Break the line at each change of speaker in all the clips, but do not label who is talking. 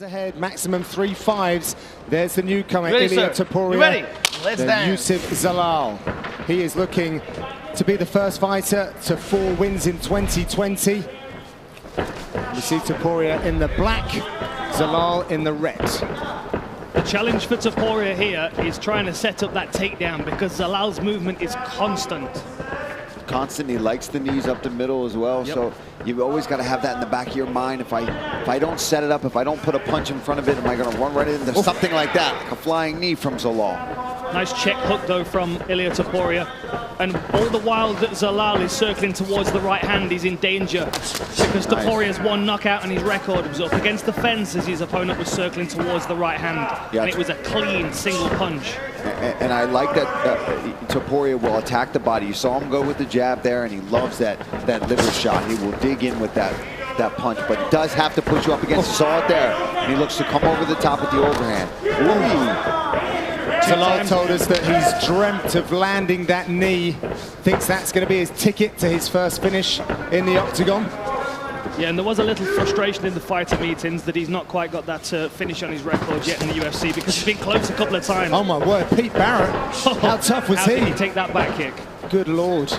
Ahead, maximum 3-5s. There's the newcomer,
Ready,
Ilia
sir?
Topuria.
You ready? Let's dance.
Yusuf Zalal. He is looking to be the first fighter to 4 wins in 2020. We see Topuria in the black, Zalal in the red.
The challenge for Topuria here is trying to set up that takedown because Zalal's movement is constant.
Constantly likes the knees up the middle as well. Yep. So you've always got to have that in the back of your mind. If I don't set it up, if I don't put a punch in front of it, am I going to run right into something like that, like a flying knee from Zalal?
Nice check hook though from Ilia Topuria, and all the while that Zalal is circling towards the right hand, he's in danger because Topuria's one knockout on his record was up against the fence as his opponent was circling towards the right hand, and it was a clean single punch.
And I like that Topuria will attack the body. You saw him go with the jab there, and he loves that liver shot. He will dig in with that punch, but does have to put you up against. Saw it there, and he looks to come over the top with the overhand.
Zalal told us that he's dreamt of landing that knee, thinks that's going to be his ticket to his first finish in the octagon.
Yeah, and there was a little frustration in the fighter meetings that he's not quite got that finish on his record yet in the UFC because he's been close a couple of times.
Oh my word, Pete Barrett, how tough was he?
How did he take that back kick?
Good Lord.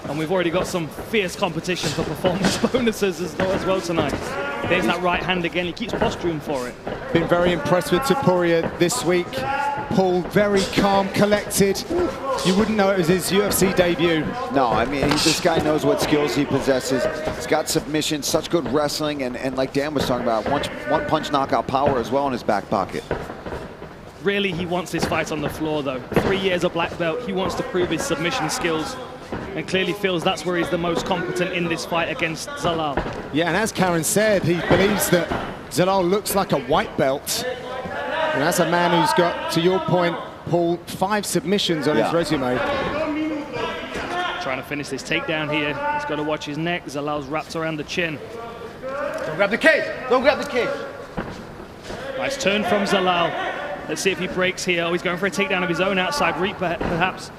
And we've already got some fierce competition for performance bonuses as well tonight. There's that right hand again, he keeps posturing for it.
Been very impressed with Topuria this week. Paul, very calm, collected. You wouldn't know it was his UFC debut.
No, I mean, this guy knows what skills he possesses. He's got submission, such good wrestling, and like Dan was talking about, one punch knockout power as well in his back pocket.
Really, he wants this fight on the floor, though. 3 years of black belt, he wants to prove his submission skills, and clearly feels that's where he's the most competent in this fight against Zalal.
Yeah, and as Karen said, he believes that Zalal looks like a white belt. And that's a man who's got, to your point, Paul, 5 submissions on his resume.
Trying to finish this takedown here. He's got to watch his neck. Zalal's wrapped around the chin.
Don't grab the cage. Don't grab the cage.
Nice turn from Zalal. Let's see if he breaks here. Oh, he's going for a takedown of his own outside reach, perhaps.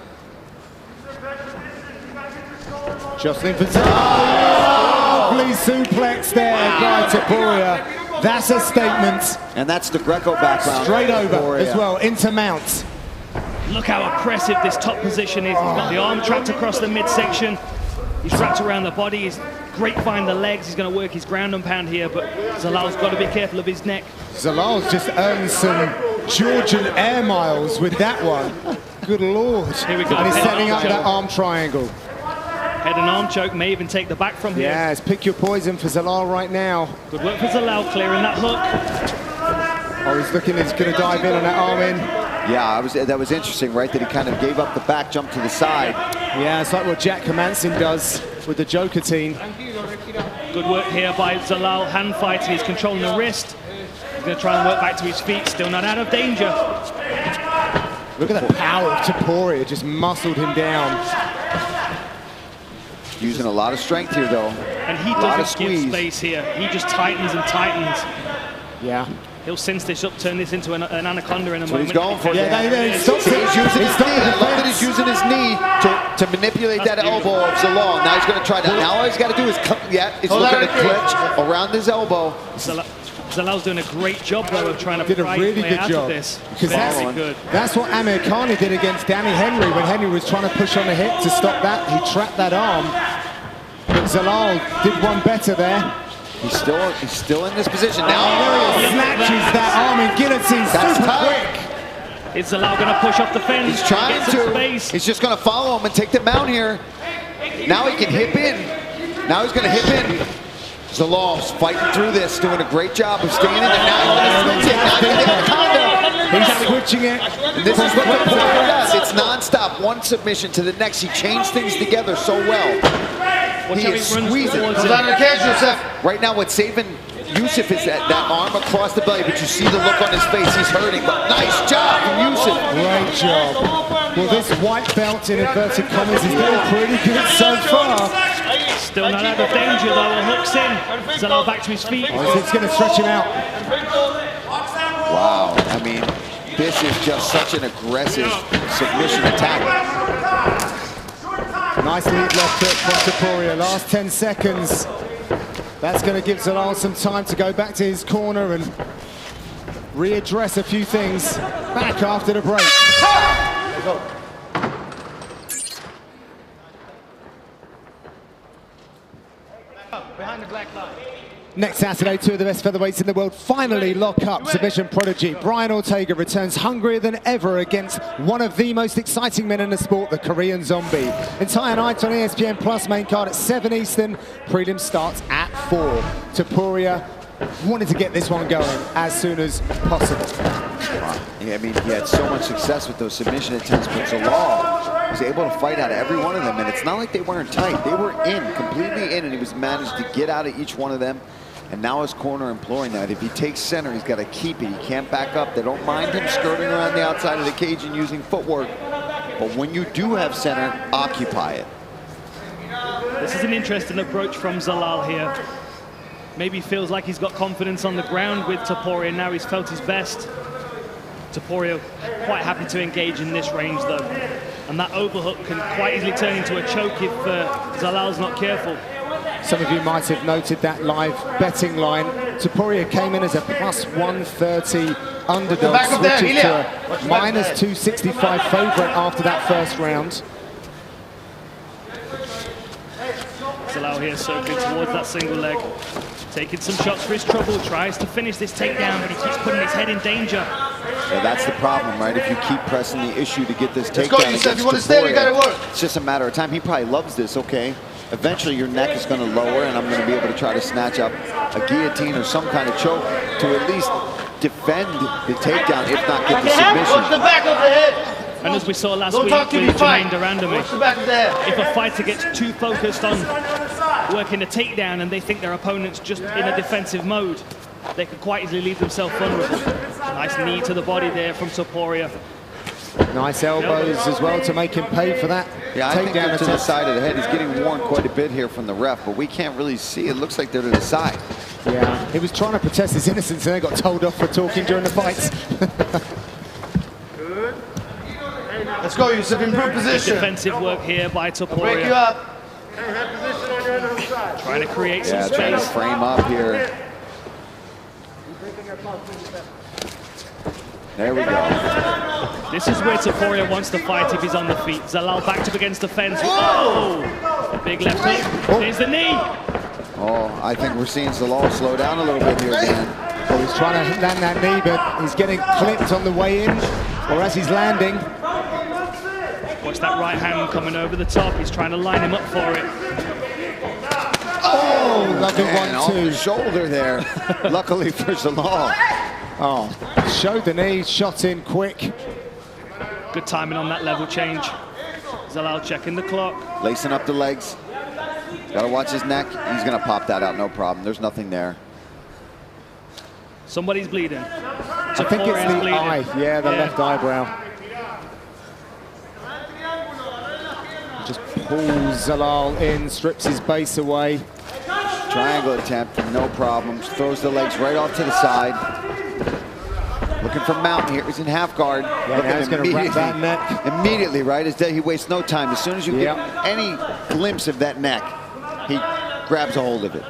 Jostling for Zalal. Lovely suplex there by Topuria. That's a statement.
And that's the Greco background.
Straight over as well, into mount.
Look how oppressive this top position is. He's got the arm trapped across the midsection. He's wrapped around the body. He's grapevine the legs. He's going to work his ground and pound here, but Zalal's got to be careful of his neck.
Zalal's just earned some Georgian air miles with that one. Good Lord.
Here we go.
And he's setting up that arm triangle.
Head and arm choke, may even take the back from here.
Yes, pick your poison for Zalal right now.
Good work for Zalal, clearing that hook.
Oh, he's looking, he's going to dive in on that arm in.
Yeah, that was interesting, right? That he kind of gave up the back, jumped to the side.
Yeah, it's like what Jack Hermansson does with the Joker team.
Good work here by Zalal, hand fighting. He's controlling the wrist. He's going to try and work back to his feet, still not out of danger.
Look at the power of Topuria, just muscled him down.
Using a lot of strength here, though.
And he doesn't give space here. He just tightens and tightens.
Yeah.
He'll cinch this up, turn this into an anaconda in a moment.
He's going for it.
Yeah,
he's using his knee. I love that he's using his knee to manipulate that elbow of Zalal. Now he's going to try that. Now all he's got to do is he's looking to clutch around his elbow.
Zalal's doing a great job, though, of trying to
did a really good job.
Because
that's what Amir Khani did against Danny Henry when Henry was trying to push on the hip to stop that. He trapped that arm. But Zalal did one better there.
He's still in this position now.
He snatches that arm and guillotine super quick.
Is Zalal going to push off the fence?
He's trying to. He's just going to follow him and take the mount here. Now he can hip in. Now he's going to hip in. Zalal's fighting through this, doing a great job of staying in there. Now he's
switching it.
And this is what Topuria does. It's non-stop. One submission to the next. He changed things together so well. He is squeezing. Right now, what's saving Yusuf is that arm across the belly, but you see the look on his face. He's hurting, but nice job from Yusuf.
Great job. Well, this white belt, in inverted commas, is doing pretty good so far.
Still not out of danger, though. A hook's in. Zalal back to his feet.
Oh, it's going to stretch him out.
Wow. I mean, this is just such an aggressive submission attack.
Nice lead left hook from Topuria. Last 10 seconds. That's going to give Zalal some time to go back to his corner and readdress a few things back after the break.
Let's go. Behind the black line.
Next Saturday, two of the best featherweights in the world finally lock up. Submission prodigy Brian Ortega returns hungrier than ever against one of the most exciting men in the sport, the Korean Zombie. Entire night on ESPN Plus, main card at 7 Eastern. Prelim starts at 4. Topuria wanted to get this one going as soon as possible.
Yeah, I mean, he had so much success with those submission attempts, but Zalal was able to fight out of every one of them, and it's not like they weren't tight. They were in, completely in, and he was managed to get out of each one of them. And now his corner imploring that if he takes center, he's got to keep it. He can't back up. They don't mind him skirting around the outside of the cage and using footwork. But when you do have center, occupy it.
This is an interesting approach from Zalal here. Maybe feels like he's got confidence on the ground with Topuria. Now he's felt his best. Topuria quite happy to engage in this range though. And that overhook can quite easily turn into a choke if Zalal's not careful.
Some of you might have noted that live betting line. Topuria came in as a plus 130 underdog, switches to a minus 265 favorite after that first round.
Zalal here circling towards that single leg. Taking some shots for his trouble, tries to finish this takedown, but he keeps putting his head in danger.
Yeah, that's the problem, right? If you keep pressing the issue to get this takedown,
go, Yusef. You want to stay, you got to work.
It's just a matter of time. He probably loves this, okay? Eventually your neck is going to lower, and I'm going to be able to try to snatch up a guillotine or some kind of choke to at least defend the takedown, if not get the submission.
Watch the back of the head.
And as we saw last week with Jermaine Durandamy, if a fighter gets too focused on working a takedown and they think their opponent's just in a defensive mode, they could quite easily leave themselves vulnerable. Nice knee to the body there from Topuria.
Nice elbows as well to make him pay for that.
Yeah, I think they're to the side of the head. He's getting worn quite a bit here from the ref, but we can't really see. It looks like they're to the side.
Yeah, he was trying to protest his innocence and then got told off for talking during the fights.
Good. Let's go, Yusuf. Improve position.
Defensive work here by Topuria.
Break you up.
Trying to create some space.
Trying to frame up here. There we go.
This is where Topuria wants to fight if he's on the feet. Zalal backed up against the fence. Oh! Big left hook. There's the knee.
Oh, I think we're seeing Zalal slow down a little bit here, Dan.
Well, he's trying to land that knee, but he's getting clipped on the way in, or as he's landing.
Watch that right hand coming over the top. He's trying to line him up for it.
Oh, lovely 1-2.
Off the shoulder there. Luckily for Zalal.
Oh, showed the knee, shot in quick.
Good timing on that level change. Zalal checking the clock.
Lacing up the legs. Gotta watch his neck. He's gonna pop that out, no problem. There's nothing there.
Somebody's bleeding.
I think it's the eye. Yeah, the left eyebrow. Just pulls Zalal in, strips his base away.
Triangle attempt, no problems. Throws the legs right off to the side. Looking for Mountain here. He's in half guard.
Yeah, now he's going to wrap that neck.
Immediately, right? He wastes no time. As soon as you get any glimpse of that neck, he grabs a hold of it.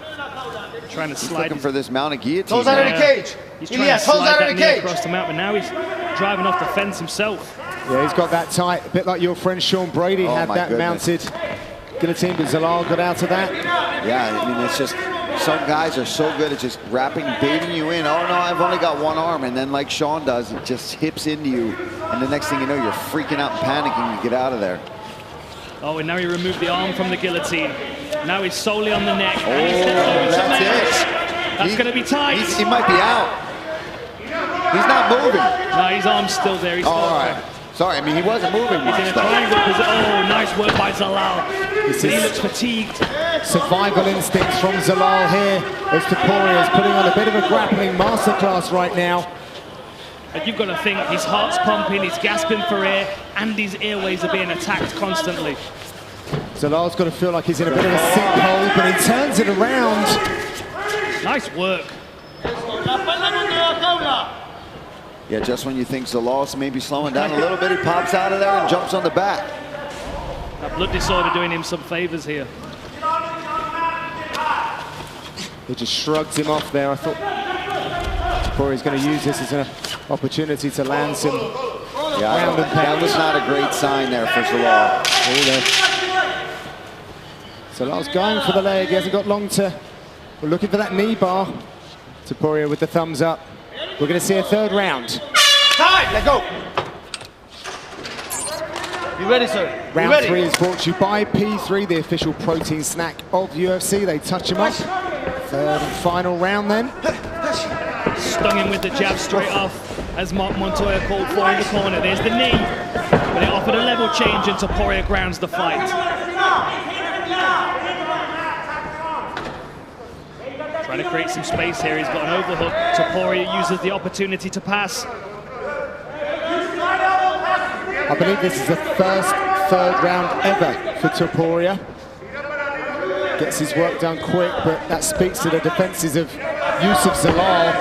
Trying to slide.
He's looking for this mounted guillotine.
Toes out of the cage.
He's trying to slide that knee across the mount, but now he's driving off the fence himself.
Yeah, he's got that tight, a bit like your friend Sean Brady had that mounted guillotine, but Zalal got out of that.
Yeah, I mean, it's just, some guys are so good at just wrapping, baiting you in. Oh no, I've only got one arm, and then like Sean does, it just hips into you, and the next thing you know, you're freaking out and panicking to get out of there.
Oh, and now he removed the arm from the guillotine. Now he's solely on the neck.
Oh, that's it.
That's going to be tight.
He might be out. He's not moving.
No, his arm's still there. He's
all right. Sorry, I mean, he wasn't moving much.
He's in a triangle position. Oh, nice work by Zalal. He looks fatigued.
Survival instincts from Zalal here as Topuria is putting on a bit of a grappling masterclass right now.
And you've got to think his heart's pumping, he's gasping for air, and his airways are being attacked constantly.
Zalal's got to feel like he's in a bit of a sinkhole, but he turns it around.
Nice work.
Yeah, just when you think Zalal's maybe slowing down a little bit, he pops out of there and jumps on the back.
That blood disorder doing him some favors here.
He just shrugged him off there. I thought Topuria's going to use this as an opportunity to land some ground and pound.
That was not a great sign there for Zalal.
Zalal's going for the leg. He hasn't got long to... We're looking for that knee bar. Topuria with the thumbs up. We're going to see a third round.
Time! Let go! You ready, sir?
Round 3 is brought to you by P3, the official protein snack of UFC. They touch him up. Third and final round then.
Stung him with the jab straight off, as Mark Montoya called for in the corner. There's the knee, but it offered a level change and Topuria grounds the fight. Trying to create some space here. He's got an overhook. Topuria uses the opportunity to pass.
I believe this is the first third round ever for Topuria. Gets his work done quick, but that speaks to the defenses of Youssef Zalal.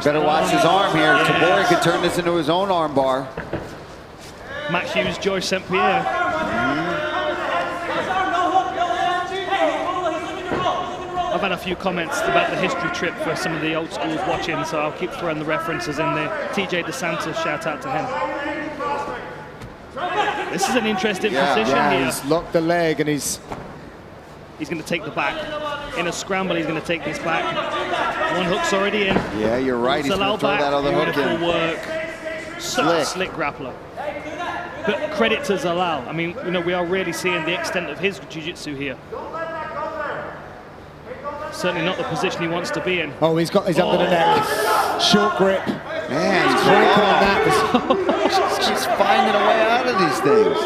Better watch his arm here. Topuria could turn this into his own arm bar.
Matt Hughes, George St. Pierre. I've had a few comments about the history trip for some of the old schools watching, so I'll keep throwing the references in there. TJ DeSantis, shout out to him. This is an interesting position here.
He's locked the leg and he's
going to take the back. In a scramble, he's going to take this back. One hook's already in.
Yeah, you're right. He's going to throw that other hook in.
Beautiful work. Such a slick grappler. But credit to Zalal. I mean, you know, we are really seeing the extent of his jiu-jitsu here. Certainly not the position he wants to be in.
Oh, he's got his under the neck. Short grip.
Man, he's
breaking on that.
He's finding a way out of these things.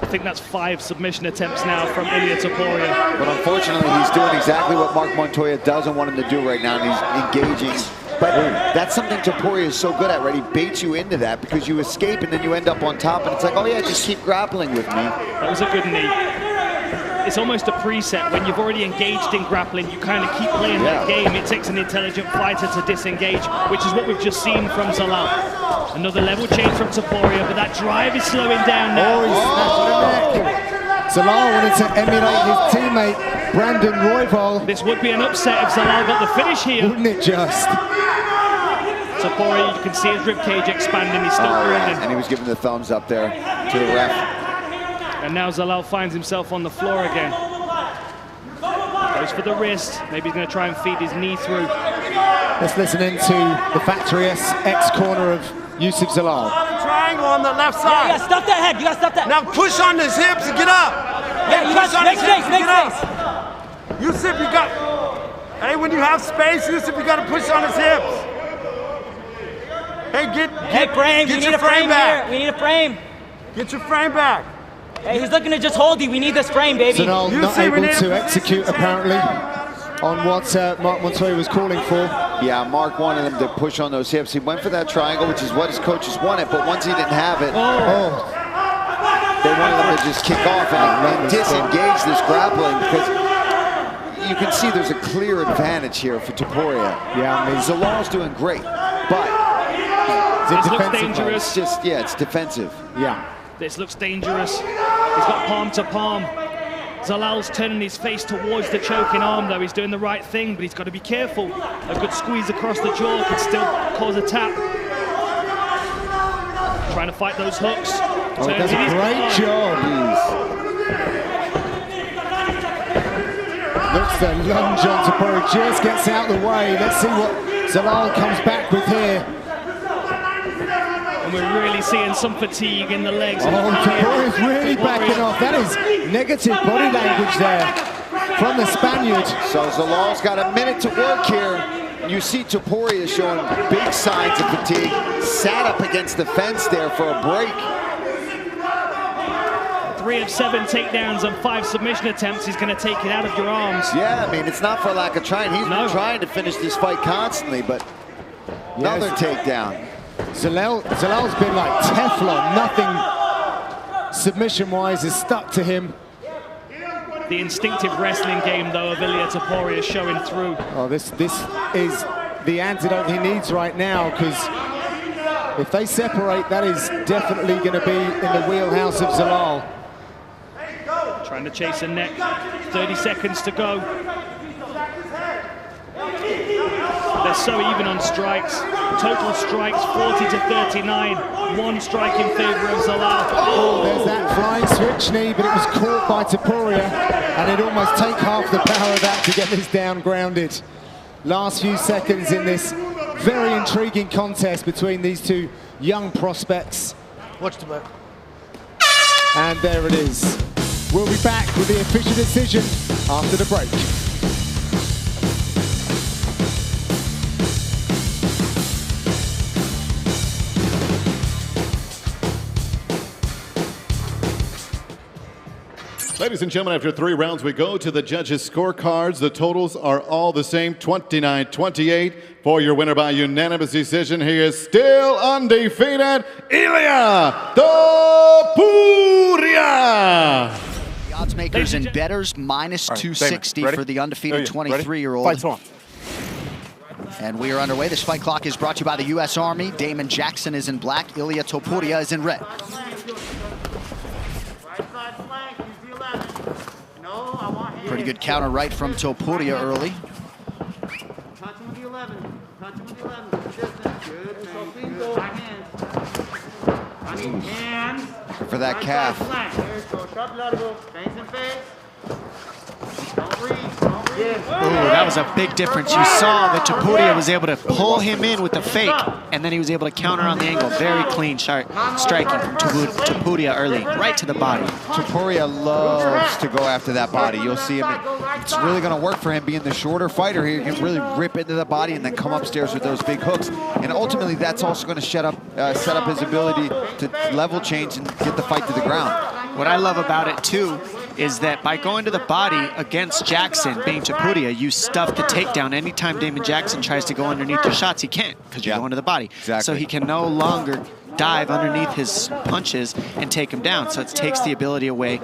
I think that's 5 submission attempts now from Ilia Topuria.
But unfortunately, he's doing exactly what Mark Montoya doesn't want him to do right now, and he's engaging. But that's something Topuria is so good at, right? He baits you into that because you escape and then you end up on top, and it's like, oh yeah, just keep grappling with me.
That was a good knee. It's almost a preset. When you've already engaged in grappling, you kind of keep playing that game. It takes an intelligent fighter to disengage, which is what we've just seen from Zalal. Another level change from Topuria, but that drive is slowing down now.
Oh, he's snatching the neck. Zalal wanted to emulate his teammate, Brandon Royval.
This would be an upset if Zalal got the finish here.
Wouldn't it just?
Topuria, you can see his ribcage expanding. He's still breathing.
And he was giving the thumbs up there to the ref.
And now Zalal finds himself on the floor again. Goes for the wrist. Maybe he's going to try and feed his knee through.
Let's listen into the factory ex-corner of Youssef Zalal.
Triangle on the left side.
You gotta stop that head. You gotta stop that.
Now push on his hips and get up.
Yeah, you gotta make space. Make space.
Youssef, you got. Hey, when you have space, Youssef, you gotta push on his hips. Hey, get
frame. We need a frame here. We need a frame.
Get your frame back.
Hey, he's looking to just hold you. We need this frame, baby.
Zalal not able to execute, apparently, on what Mark Montoya was calling for.
Yeah, Mark wanted him to push on those hips. He went for that triangle, which is what his coaches wanted, but once he didn't have it, they wanted him to just kick off and disengage this grappling, because you can see there's a clear advantage here for Topuria.
Yeah, I mean,
Zalal's doing great, but
this looks dangerous.
It's defensive.
Yeah.
This looks dangerous. He's got palm to palm. Zalal's turning his face towards the choking arm, though. He's doing the right thing, but he's got to be careful. A good squeeze across the jaw could still cause a tap. Trying to fight those hooks.
Oh, that's a great job. Looks the lunge on Topuria, just gets out of the way. Let's see what Zalal comes back with here.
And we're really seeing some fatigue in the legs.
Oh, Topuria's really backing off. That is negative body language there from the Spaniard.
So Zalal's got a minute to work here. You see Topuria showing big signs of fatigue. Sat up against the fence there for a break.
3 of 7 takedowns and 5 submission attempts. He's going to take it out of your arms.
Yeah, I mean, it's not for lack of trying. He's been trying to finish this fight constantly, but another takedown.
Zalal's been like Teflon. Nothing submission-wise is stuck to him.
The instinctive wrestling game, though, of Ilia Topuria showing through.
Oh, this is the antidote he needs right now, because if they separate, that is definitely going to be in the wheelhouse of Zalal.
Trying to chase a neck. 30 seconds to go. They're so even on strikes. Total strikes 40 to 39. One strike in favor of Zalal.
Oh, there's that flying switch knee, but it was caught by Topuria, and it'd almost take half the power of that to get this down grounded. Last few seconds in this very intriguing contest between these two young prospects.
Watch the back.
And there it is. We'll be back with the official decision after the break.
Ladies and gentlemen, after 3 rounds, we go to the judges' scorecards. The totals are all the same, 29-28. For your winner by unanimous decision, he is still undefeated, Ilia Topuria.
The odds makers and bettors minus 260 for the undefeated 23-year-old.
Fights on.
And we are underway. This fight clock is brought to you by the U.S. Army. Damon Jackson is in black. Ilia Topuria is in red. Pretty good counter right from Topuria early.
Touch him with the 11. Touch him with the 11. Distance. Good. I need hands.
For that calf.
There you go. Sharp lateral. Face and face. Don't breathe.
Ooh, that was a big difference. You saw that Topuria was able to pull him in with the fake, and then he was able to counter on the angle. Very clean striking from Topuria early, right to the body.
Topuria loves to go after that body. You'll see him. It's really going to work for him being the shorter fighter here. He can really rip into the body and then come upstairs with those big hooks. And ultimately, that's also going to set up his ability to level change and get the fight to the ground.
What I love about it, too, is that by going to the body against Jackson, being Topuria, you stuff the takedown. Anytime Damon Jackson tries to go underneath your shots, he can't, because you're going to the body.
Exactly.
So he can no longer dive underneath his punches and take him down. So it takes the ability away,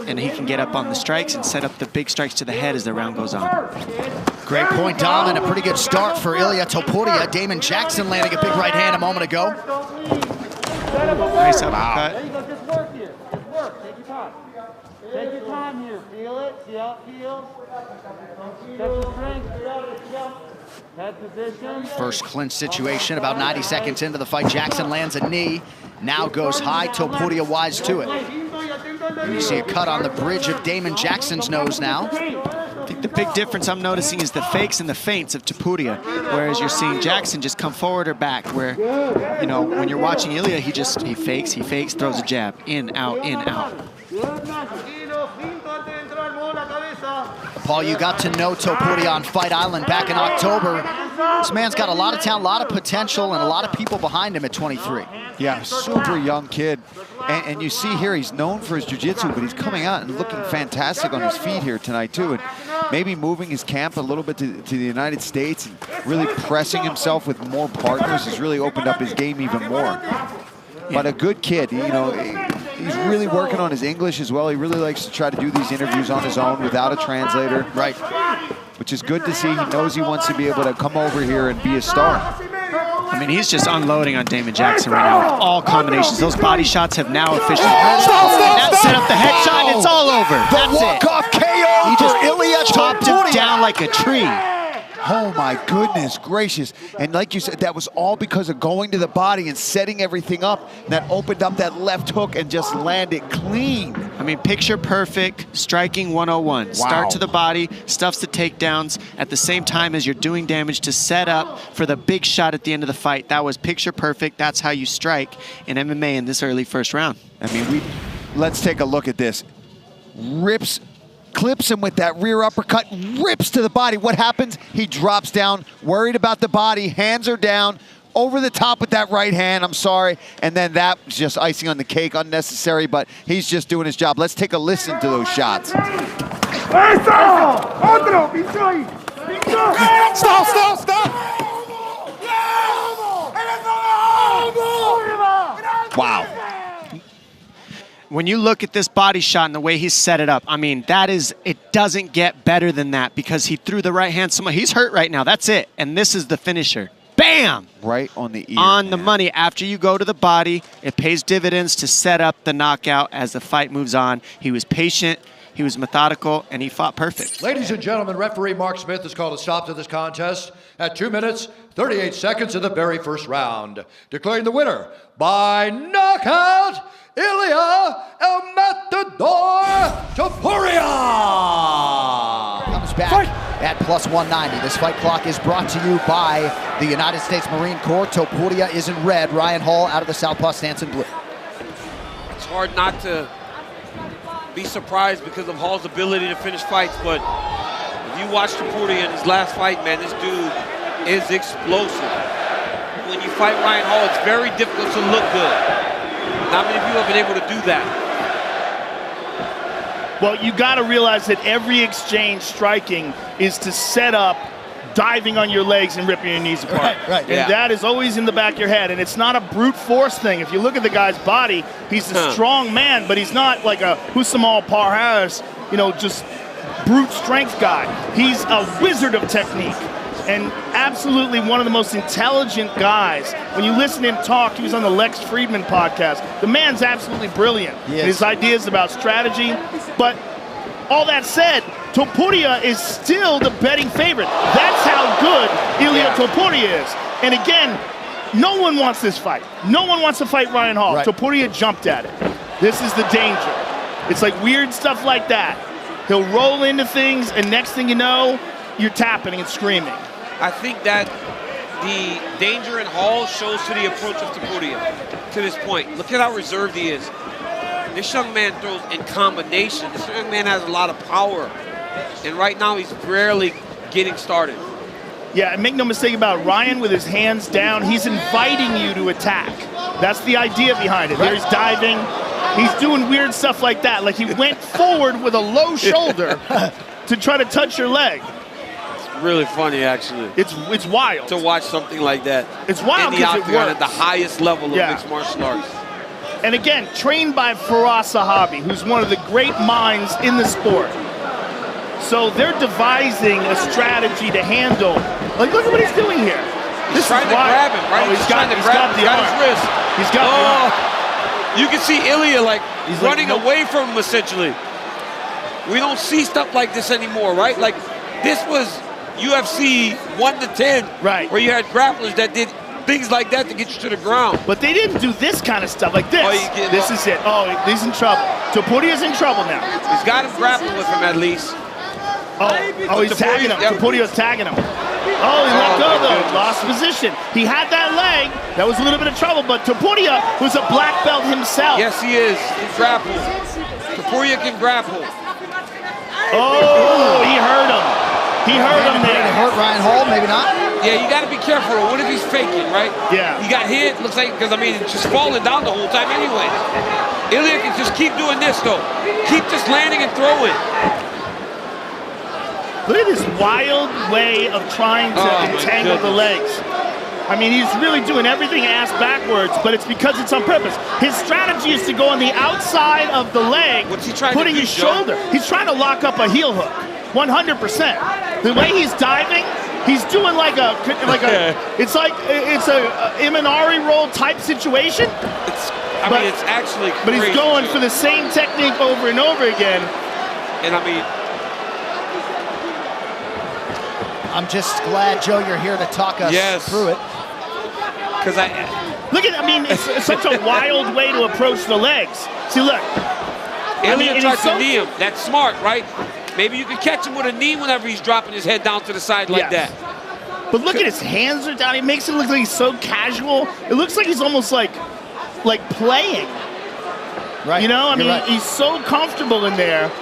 and he can get up on the strikes and set up the big strikes to the head as the round goes on.
Great point, Dom, and a pretty good start for Ilia Topuria. Damon Jackson landing a big right hand a moment ago.
Nice uppercut.
Just work here. Just work. Take your time. Take your time here. Feel it. See how it feels. Check the strength. Head position.
First clinch situation, about 90 seconds into the fight. Jackson lands a knee, now goes high. Topuria wise to it. And you see a cut on the bridge of Damon Jackson's nose now.
I think the big difference I'm noticing is the fakes and the feints of Topuria, whereas you're seeing Jackson just come forward or back, where, you know, when you're watching Ilia, he fakes, throws a jab, in, out, in, out.
Paul, you got to know Topuria on Fight Island back in October. This man's got a lot of talent, a lot of potential, and a lot of people behind him at 23.
Yeah, super young kid. And you see here, he's known for his jiu-jitsu, but he's coming out and looking fantastic on his feet here tonight, too. And maybe moving his camp a little bit to the United States and really pressing himself with more partners has really opened up his game even more. But a good kid, you know, he's really working on his English as well. He really likes to try to do these interviews on his own without a translator.
Right.
Which is good to see. He knows he wants to be able to come over here and be a star.
I mean, he's just unloading on Damon Jackson right now with all combinations. Those body shots have now officially set up the headshot, and it's all over.
The walk-off KO. He just
Ilia chopped him down like a tree.
Oh my goodness gracious. And like you said, that was all because of going to the body and setting everything up. That opened up that left hook and just landed clean.
I mean, picture perfect, striking 101. Wow. Start to the body, stuffs the takedowns at the same time as you're doing damage to set up for the big shot at the end of the fight. That was picture perfect. That's how you strike in MMA in this early first round.
I mean, let's take a look at this. Clips him with that rear uppercut, rips to the body. What happens? He drops down, worried about the body, hands are down, over the top with that right hand, I'm sorry. And then that was just icing on the cake, unnecessary, but he's just doing his job. Let's take a listen to those shots. Stop! Wow.
When you look at this body shot and the way he set it up, I mean, it doesn't get better than that because he threw the right hand. He's hurt right now. That's it. And this is the finisher. Bam!
Right on the ear.
On the money. After you go to the body, it pays dividends to set up the knockout as the fight moves on. He was patient. He was methodical, and he fought perfect.
Ladies and gentlemen, referee Mark Smith has called a stop to this contest at 2 minutes, 38 seconds of the very first round, declaring the winner by knockout, Ilia El Matador Topuria!
Comes back at plus 190. This fight clock is brought to you by the United States Marine Corps. Topuria is in red. Ryan Hall out of the southpaw stance in blue.
It's hard not to be surprised because of Hall's ability to finish fights, but if you watch Topuria in his last fight, man, this dude is explosive. When you fight Ryan Hall, it's very difficult to look good. Not many people have been able to do that.
Well, you got to realize that every exchange striking is to set up diving on your legs and ripping your knees apart.
Right,
and that is always in the back of your head. And it's not a brute force thing. If you look at the guy's body, he's a strong man, but he's not like a Husamal Parhas, you know, just brute strength guy. He's a wizard of technique and absolutely one of the most intelligent guys. When you listen to him talk, he was on the Lex Friedman podcast. The man's absolutely brilliant. His ideas about strategy. But all that said, Topuria is still the betting favorite. That's how good Ilia Topuria is. And again, no one wants this fight. No one wants to fight Ryan Hall. Topuria jumped at it. This is the danger. It's like weird stuff like that. He'll roll into things, and next thing you know, you're tapping and screaming.
I think that the danger in Hall shows to the approach of Topuria to this point. Look at how reserved he is. This young man throws in combination. This young man has a lot of power. And right now, he's barely getting started.
Yeah, and make no mistake about it, Ryan with his hands down, he's inviting you to attack. That's the idea behind it. He's diving. He's doing weird stuff like that. Like he went forward with a low shoulder to try to touch your leg.
It's really funny, actually.
It's wild.
To watch something like that.
It's wild
in the
because it
octagon
works.
at the highest level of mixed martial arts.
And again, trained by Faraz Sahabi, who's one of the great minds in the sport. So they're devising a strategy to handle. Like, look at what he's doing here.
He's trying to grab him, right?
He's got his
wrist.
He's got the arm.
You can see Ilia like he's running away from him essentially. We don't see stuff like this anymore, right? Like this was UFC 1 to 10,
right?
Where you had grapplers that did things like that to get you to the ground.
But they didn't do this kind of stuff like this. This is it. Oh, he's in trouble. Topuria's in trouble now.
He's got him grappling with him at least.
Oh, he's tagging him. Topuria's tagging him. Oh, he let go though. Lost position. He had that leg. That was a little bit of trouble, but Topuria was a black belt himself.
Yes, he is. He grapples. Topuria can grapple.
Oh, he hurt him. He hurt him there.
It hurt Ryan Hall, maybe not.
Yeah, you got to be careful. What if he's faking, right?
Yeah.
He got hit. Looks like, because I mean, it's just falling down the whole time anyway. Ilia can just keep doing this though. Keep just landing and throwing.
Look at this wild way of trying to entangle the legs. I mean, he's really doing everything ass backwards, but it's because it's on purpose. His strategy is to go on the outside of the leg,
What's he trying
putting
to do,
his shoulder. He's trying to lock up a heel hook, 100%. The way he's diving, he's doing like a it's a Imanari roll type situation.
I mean, it's actually crazy.
But he's going for the same technique over and over again.
And I mean,
I'm just glad, Joe, you're here to talk us through it.
Because
I mean, it's such a wild way to approach the legs. See, look.
Ilia tried to knee him. That's smart, right? Maybe you can catch him with a knee whenever he's dropping his head down to the side like that.
But look at his hands are down. It makes it look like he's so casual. It looks like he's almost like playing.
Right.
You know, I mean, he's so comfortable in there.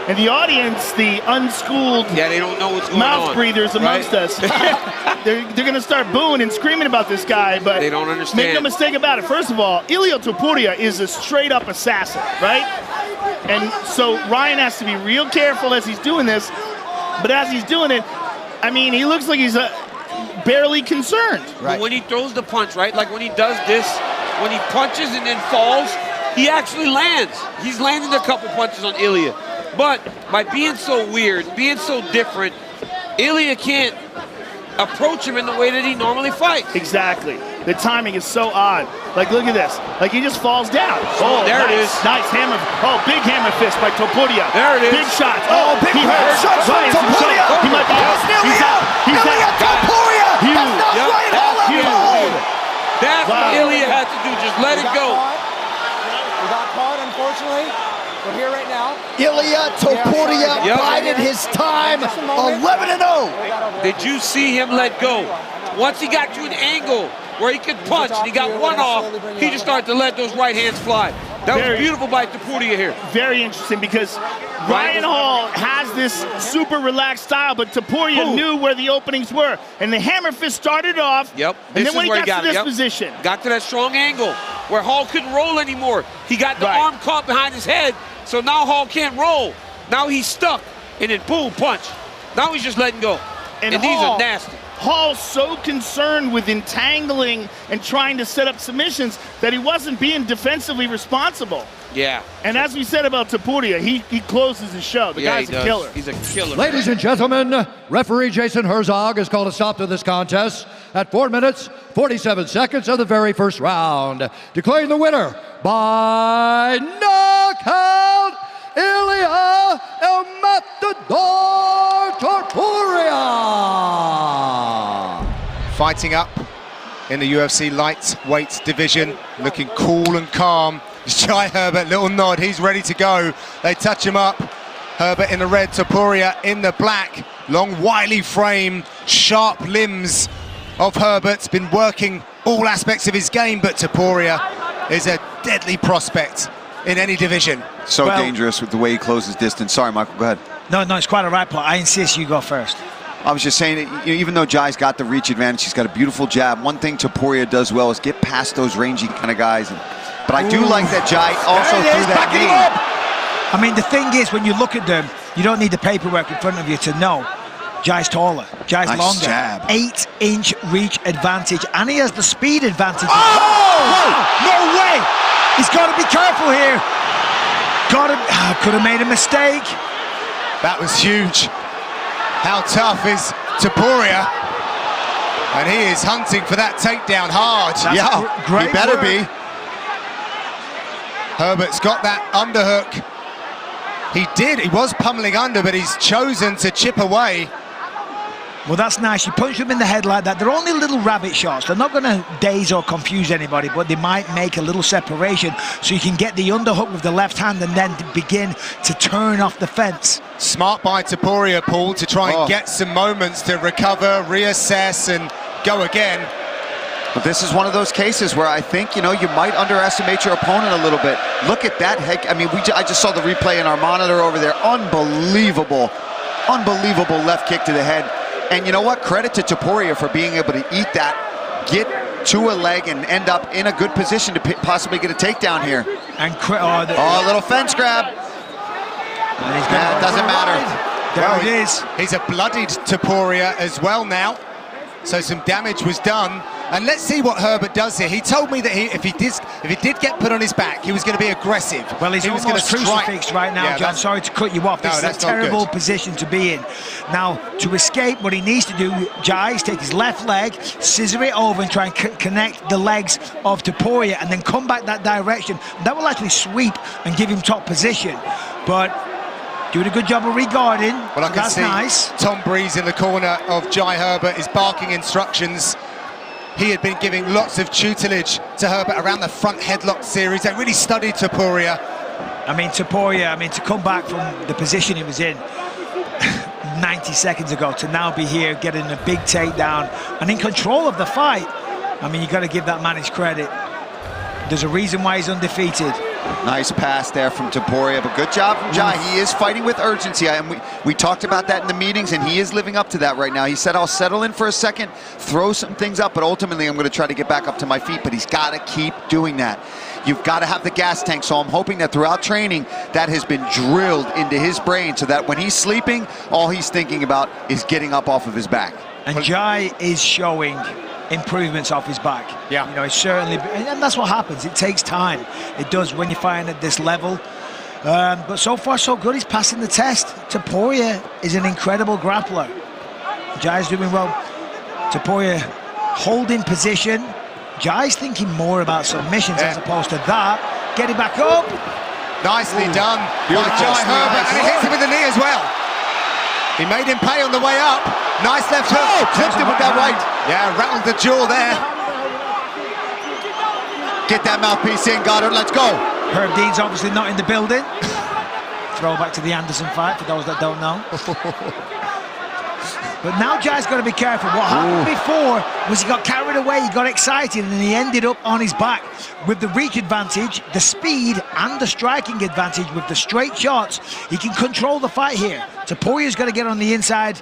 And the audience, the unschooled
they don't know what's going
mouth
on,
breathers amongst us, they're going to start booing and screaming about this guy, but
they don't understand.
Make no mistake about it. First of all, Ilia Topuria is a straight-up assassin, right? And so Ryan has to be real careful as he's doing this, but as he's doing it, I mean, he looks like he's barely concerned.
But when he throws the punch, right, like when he does this, when he punches and then falls, he actually lands. He's landing a couple punches on Ilia. But by being so weird, being so different, Ilia can't approach him in the way that he normally fights.
Exactly.
The timing is so odd. Like, look at this. Like, he just falls down. Oh,
there
nice,
it is.
Nice hammer. Oh, big hammer fist by Topuria.
There it is.
Big shots.
Oh, big shots from Topuria.
He might be out. He's out.
Ilia Topuria. That's not Ryan Hall out cold.
That's what Ilia had to do. Just let it go.
We got caught, unfortunately. We're here right now.
Ilia Topuria bided his time, 11-0.
Did you see him let go? Once he got to an angle where he could punch and he got one off, he just started to let those right hands fly. That was beautiful by Topuria here.
Very interesting because Ryan Hall has this super relaxed style, but Topuria knew where the openings were. And the hammer fist started off.
Yep.
And then when he got to this position.
Got to that strong angle where Hall couldn't roll anymore. He got the arm caught behind his head, so now Hall can't roll. Now he's stuck. And then boom, punch. Now he's just letting go. And these are nasty.
Hall's so concerned with entangling and trying to set up submissions that he wasn't being defensively responsible.
Yeah.
And as we said about Topuria, he closes his show. The guy's a killer.
He's a killer.
Ladies and gentlemen, referee Jason Herzog has called a stop to this contest at 4 minutes, 47 seconds of the very first round, declaring the winner by knockout, Ilia El Matador Topuria.
Fighting up in the UFC lightweight division, looking cool and calm. Jai Herbert, little nod, he's ready to go. They touch him up. Herbert in the red, Topuria in the black. Long, wily frame, sharp limbs of Herbert's been working all aspects of his game, but Topuria is a deadly prospect in any division.
So dangerous with the way he closes distance. Sorry, Michael, go ahead.
No, it's quite all right, Paul. I insist you go first.
I was just saying, even though Jai's got the reach advantage, he's got a beautiful jab. One thing Topuria does well is get past those rangy kind of guys. But I do like that Jai also threw that knee.
I mean, the thing is, when you look at them, you don't need the paperwork in front of you to know Jai's taller, Jai's longer.
Jab.
8-inch reach advantage, and he has the speed advantage.
Oh!
No way! He's got to be careful here. Could have made a mistake.
That was huge. How tough is Topuria? And he is hunting for that takedown hard.
Great
he better
work.
be. Herbert's got that underhook. He was pummeling under, but he's chosen to chip away.
Well, that's nice. You punch them in the head like that. They're only little rabbit shots. They're not going to daze or confuse anybody, but they might make a little separation so you can get the underhook with the left hand and then begin to turn off the fence.
Smart by Topuria, Paul, to try and get some moments to recover, reassess, and go again.
But this is one of those cases where I think, you might underestimate your opponent a little bit. Look at that heck. I mean, I just saw the replay in our monitor over there. Unbelievable left kick to the head. And you know what? Credit to Topuria for being able to eat that, get to a leg, and end up in a good position to possibly get a takedown here.
And
a little fence grab. That doesn't matter.
There it is.
He's a bloodied Topuria as well now. So some damage was done. And let's see what Herbert does here. He told me that if he did get put on his back, he was going to be aggressive.
Well, he's almost crucifixed right now, John. Sorry to cut you off. This is a terrible position to be in. Now, to escape, what he needs to do, Jai, is take his left leg, scissor it over, and try and connect the legs of Topuria, and then come back that direction. That will actually sweep and give him top position. But doing a good job of regarding.
Well, I can see
nice.
Tom Breeze in the corner of Jai Herbert is barking instructions. He had been giving lots of tutelage to Herbert around the front headlock series. They really studied Topuria.
Topuria, to come back from the position he was in 90 seconds ago to now be here getting a big takedown and in control of the fight. You got to give that man his credit. There's a reason why he's undefeated.
Nice pass there from Topuria, but good job from Jai. He is fighting with urgency, and we talked about that in the meetings, and he is living up to that right now. He said, I'll settle in for a second, throw some things up, but ultimately I'm going to try to get back up to my feet, but he's got to keep doing that. You've got to have the gas tank, so I'm hoping that throughout training, that has been drilled into his brain so that when he's sleeping, all he's thinking about is getting up off of his back.
And Jai is showing improvements off his back.
Yeah.
It's certainly, and that's what happens. It takes time. It does when you find at this level. But so far, so good. He's passing the test. Topuria is an incredible grappler. Jai's doing well. Topuria holding position, Jai's thinking more about submissions as opposed to that. Getting back up.
Nicely done by Jai Herbert, and he hits him with the knee as well. He made him pay on the way up. Nice left hook, clipped him with that right. Yeah, rattled the jaw there.
Get that mouthpiece in, Goddard, let's go.
Herb Dean's obviously not in the building. Throwback to the Anderson fight, for those that don't know. But now Jai's got to be careful. What happened before was he got carried away, he got excited, and he ended up on his back. With the reach advantage, the speed, and the striking advantage with the straight shots, he can control the fight here. Topuria's got to get on the inside,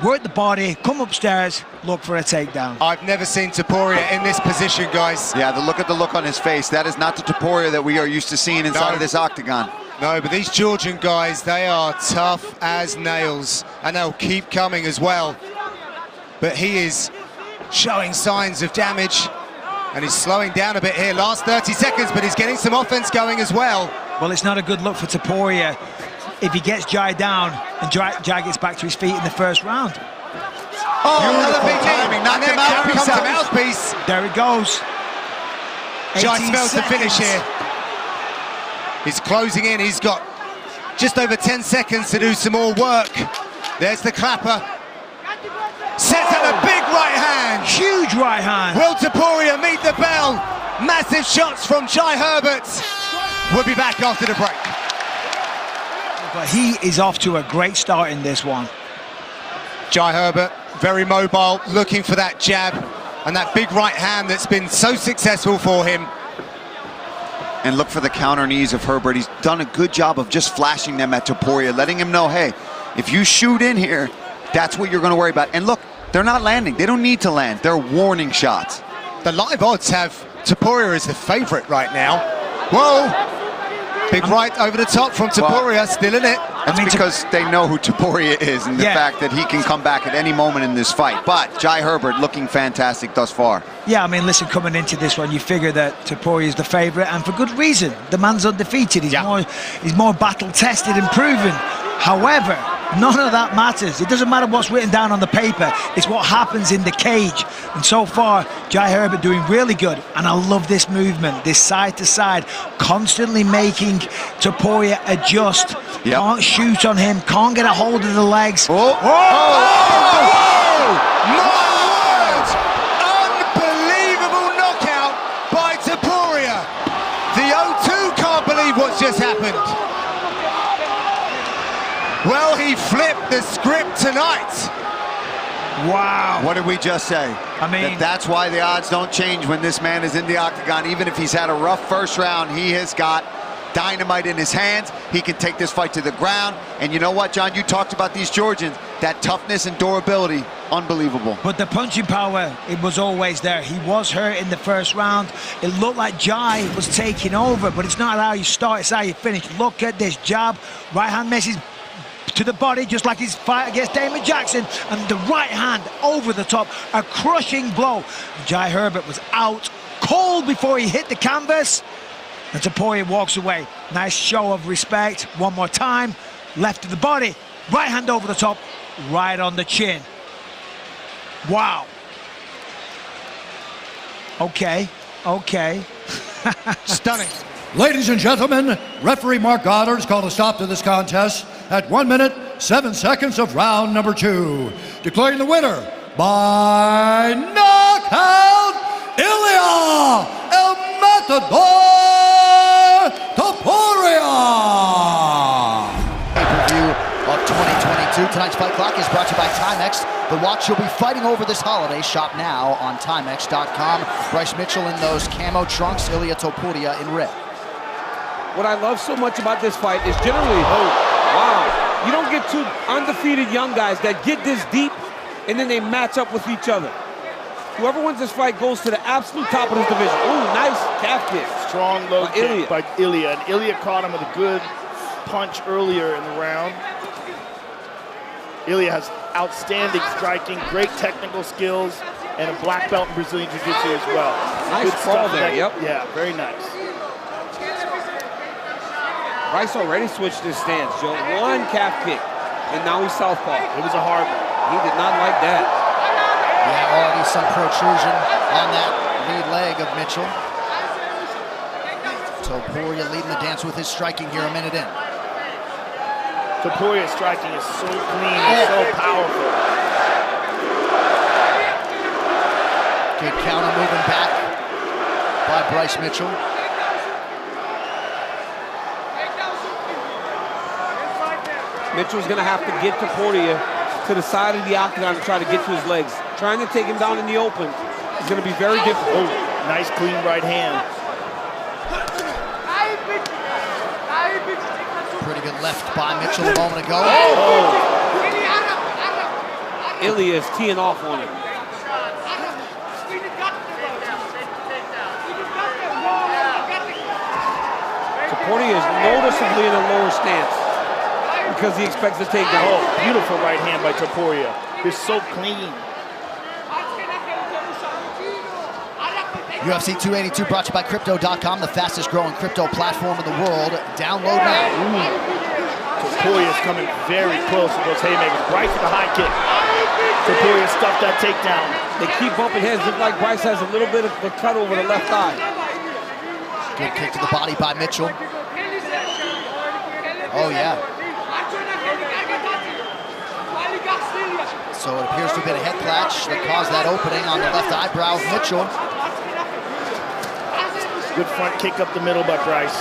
work the body, come upstairs, look for a takedown.
I've never seen Topuria in this position, guys.
Yeah, look at the look on his face. That is not the Topuria that we are used to seeing inside of this octagon.
No, but these Georgian guys, they are tough as nails, and they'll keep coming as well. But he is showing signs of damage, and he's slowing down a bit here. Last 30 seconds, but he's getting some offense going as well.
Well, it's not a good look for Topuria if he gets Jai down and Jai gets back to his feet in the first round.
Oh, another big timing. Knocked him out. Here comes the mouthpiece.
There it goes.
Jai smells the finish here. He's closing in. He's got just over 10 seconds to do some more work. There's the clapper. Sets out a big right hand.
Huge right hand.
Will Topuria meet the bell? Massive shots from Jai Herbert. We'll be back after the break.
But he is off to a great start in this one.
Jai Herbert, very mobile, looking for that jab and that big right hand that's been so successful for him.
And look for the counter knees of Herbert. He's done a good job of just flashing them at Topuria, letting him know, hey, if you shoot in here, that's what you're going to worry about. And look, they're not landing. They don't need to land. They're warning shots.
The live odds have Topuria as the favorite right now. Whoa! Big right over the top from Topuria, still in it.
That's because they know who Topuria is and the fact that he can come back at any moment in this fight. But Jai Herbert looking fantastic thus far.
Yeah, I mean, listen, coming into this one, you figure that Topuria is the favourite, and for good reason. The man's undefeated. He's more battle-tested and proven. However, none of that matters. It doesn't matter what's written down on the paper. It's what happens in the cage. And so far, Jai Herbert doing really good. And I love this movement, this side-to-side, constantly making Topuria adjust. Can't shoot on him, can't get a hold of the legs.
My word! Unbelievable knockout by Topuria. The O2 can't believe what's just happened. Well, he flipped the script tonight.
Wow.
What did we just say?
I mean,
that's why the odds don't change when this man is in the octagon. Even if he's had a rough first round, he has got dynamite in his hands. He can take this fight to the ground. And you know what, John? You talked about these Georgians. That toughness and durability, unbelievable.
But the punching power, it was always there. He was hurt in the first round. It looked like Jai was taking over, but it's not how you start, it's how you finish. Look at this jab. Right hand misses to the body, just like his fight against Damon Jackson, and the right hand over the top, a crushing blow. Jai Herbert was out cold before he hit the canvas, and Topuria walks away. Nice show of respect. One more time, left to the body, right hand over the top, right on the chin. Wow. Okay.
Stunning.
Ladies and gentlemen, referee Mark Goddard has called a stop to this contest at 1 minute, 7 seconds of round number 2. Declaring the winner by knockout, Ilia El Matador Topuria.
Pay-per-view of 2022. Tonight's Fight Clock is brought to you by Timex. The watch you'll be fighting over this holiday. Shop now on Timex.com. Bryce Mitchell in those camo trunks. Ilia Topuria in red.
What I love so much about this fight is generally, wow, you don't get two undefeated young guys that get this deep and then they match up with each other. Whoever wins this fight goes to the absolute top of this division. Ooh, nice calf kick.
Strong low kick by Ilia. And Ilia caught him with a good punch earlier in the round. Ilia has outstanding striking, great technical skills, and a black belt in Brazilian Jiu-Jitsu as well.
Nice fall there, yep.
Yeah, very nice.
Bryce already switched his stance, Joe. One calf kick, and now he's southpaw.
It was a hard one.
He did not like that.
Yeah, already some protrusion on that lead leg of Mitchell. Topuria leading the dance with his striking here a minute in.
Topuria's striking is so clean and so powerful.
Good counter moving back by Bryce Mitchell.
Mitchell's going to have to get Topuria to the side of the octagon to try to get to his legs. Trying to take him down in the open is going to be very difficult.
Oh, nice clean right hand.
Pretty good left by Mitchell a moment ago.
Ilia is teeing off on him. Topuria is noticeably in a lower stance because he expects to take down.
Oh, beautiful right hand by Topuria. It's so clean.
UFC 282 brought to you by Crypto.com, the fastest growing crypto platform in the world. Download now.
Topuria's coming very close to those haymakers. Bryce with a high kick. Topuria stuffed that takedown.
They keep bumping heads. Look like Bryce has a little bit of a cut over the left eye.
Good kick to the body by Mitchell. Oh, yeah. So it appears to have been a head clutch that caused that opening on the left eyebrow of Mitchell.
Good front kick up the middle by Bryce.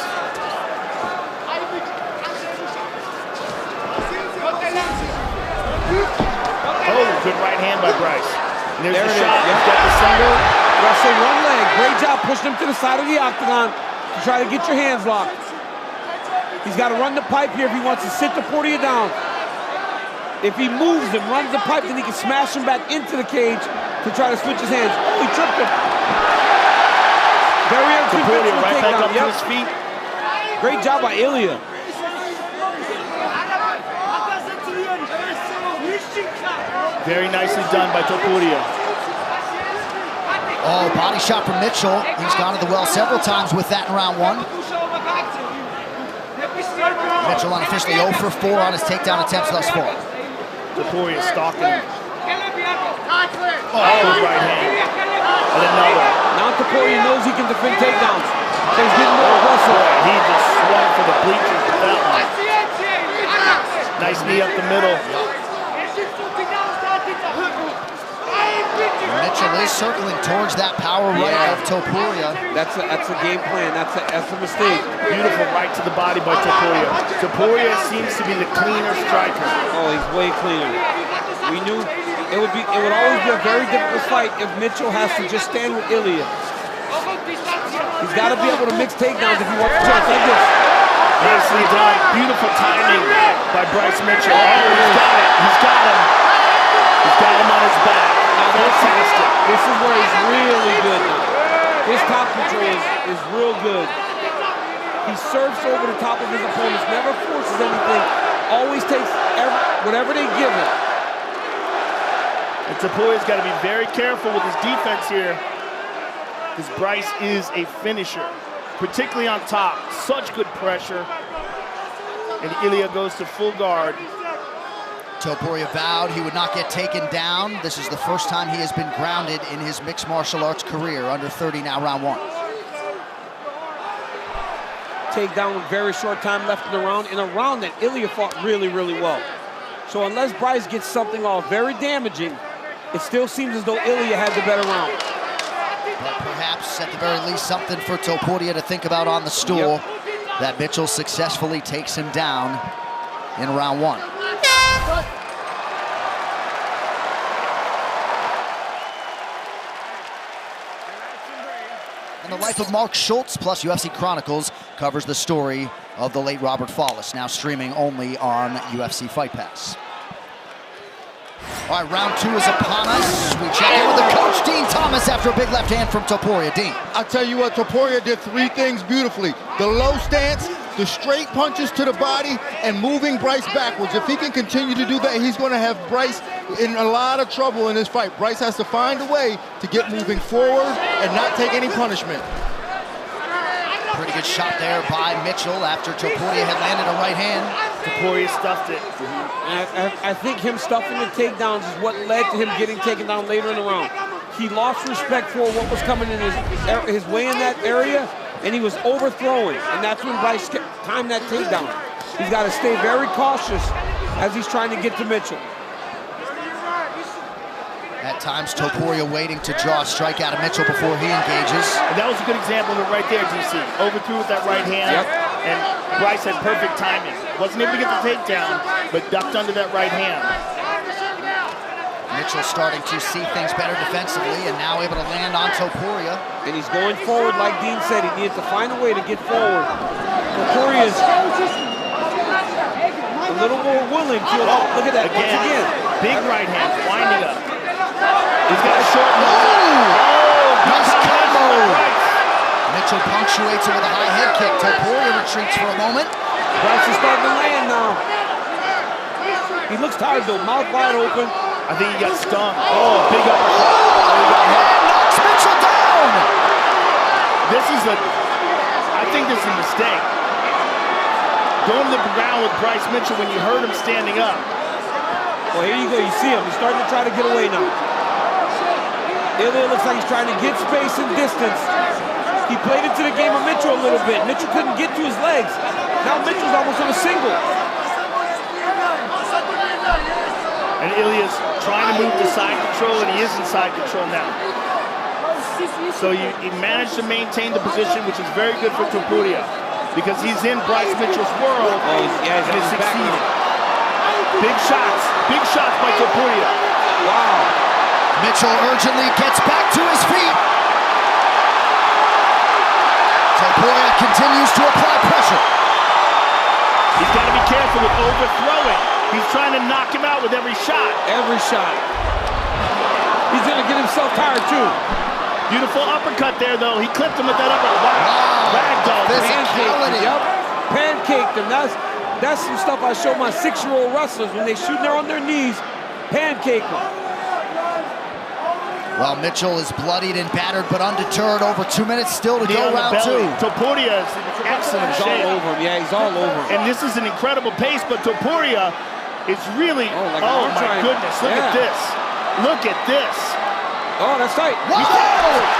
Oh, good right hand by Bryce. And there's the shot. He's got the single.
Wrestle one leg. Great job pushing him to the side of the octagon to try to get your hands locked. He's got to run the pipe here if he wants to sit Topuria down. If he moves and runs the pipe, then he can smash him back into the cage to try to switch his hands. Oh, he tripped him. Very unconventional
right back up
takedown.
to his feet.
Great job by Ilia.
Very nicely done by Topuria.
Oh, body shot from Mitchell. He's gone to the well several times with that in round one. Mitchell unofficially 0 for 4 on his takedown attempts thus far.
Topuria stalking him. Oh, right hand. And another.
Now Topuria knows he can defend takedowns. So he's getting more aggressive.
He just swung for the bleachers with that one. Nice knee up the middle.
Mitchell is circling towards that power right of Topuria.
That's a game plan. That's a mistake.
Beautiful right to the body by Topuria. Topuria seems to be the cleaner striker.
Oh, he's way cleaner. We knew it would always be a very difficult fight if Mitchell has to just stand with Ilia. He's got to be able to mix takedowns if he wants to chance like this.
Nicely done. Beautiful timing by Bryce Mitchell. Oh, he's got it. He's got him. He's got him on his back. Fantastic.
This is where he's really good now. His top control is real good. He surfs over the top of his opponents, never forces anything, always takes whatever they give him.
And Topuria's got to be very careful with his defense here, because Bryce is a finisher, particularly on top. Such good pressure. And Ilia goes to full guard.
Topuria vowed he would not get taken down. This is the first time he has been grounded in his mixed martial arts career. Under 30 now, round one.
Takedown with very short time left in the round, in a round that Ilia fought really, really well. So unless Bryce gets something off very damaging, it still seems as though Ilia had the better round.
But perhaps, at the very least, something for Topuria to think about on the stool. Yep. That Mitchell successfully takes him down in round one. And the life of Mark Schultz plus UFC Chronicles covers the story of the late Robert Follis, now streaming only on UFC Fight Pass. All right, round two is upon us. We check in with the coach, Dean Thomas, after a big left hand from Topuria. Dean.
I tell you what, Topuria did three things beautifully. The low stance, the straight punches to the body, and moving Bryce backwards. If he can continue to do that, he's going to have Bryce in a lot of trouble in this fight. Bryce has to find a way to get moving forward and not take any punishment.
Pretty good shot there by Mitchell after Topuria had landed a right hand.
Topuria stuffed it.
I think him stuffing the takedowns is what led to him getting taken down later in the round. he lost respect for what was coming in his way in that area, and he was overthrowing, and that's when Bryce timed that takedown. He's got to stay very cautious as he's trying to get to Mitchell.
At times, Topuria waiting to draw a strike out of Mitchell before he engages.
And that was a good example of it right there, DC. Overthrew with that right hand, and Bryce had perfect timing. Wasn't able to get the takedown, but ducked under that right hand.
Mitchell starting to see things better defensively and now able to land on Topuria.
And he's going forward like Dean said. He needed to find a way to get forward. Topuria's a little more willing to, look at that, once again.
Big right hand, winding up. He's got a short
Nice combo! Mitchell punctuates it with a high head kick. Topuria retreats for a moment.
Bryce is starting to land now. He looks tired though, mouth wide open.
I think he got stung. Oh, big uppercut.
Knocks Mitchell down!
I think this is a mistake. Going to the ground with Bryce Mitchell when you heard him standing up.
Well, here you go, you see him. He's starting to try to get away now. Ilia looks like he's trying to get space and distance. He played into the game of Mitchell a little bit. Mitchell couldn't get to his legs. Now Mitchell's almost on a single.
And Ilia's trying to move to side control, and he is in side control now. So he managed to maintain the position, which is very good for Topuria, because he's in Bryce Mitchell's world, and he's succeeding. Big shots by Topuria.
Wow.
Mitchell urgently gets back to his feet. Topuria continues to apply pressure.
He's got to be careful with overthrowing. He's trying to knock him out with every shot.
Every shot. He's going to get himself tired too.
Beautiful uppercut there, though. He clipped him with that uppercut. Wow. Ragdoll.
Pancaked him. Yep. Pancaked him. That's some stuff I show my 6-year-old wrestlers when they shoot there on their knees. Pancake them.
Well, Mitchell is bloodied and battered, but undeterred. Over 2 minutes still to go, round 2.
Topuria is in excellent shape.
All over him. Yeah, he's all over him.
And this is an incredible pace, but Topuria is really, oh my goodness, look at this. Look at this.
Oh, that's tight.
Whoa!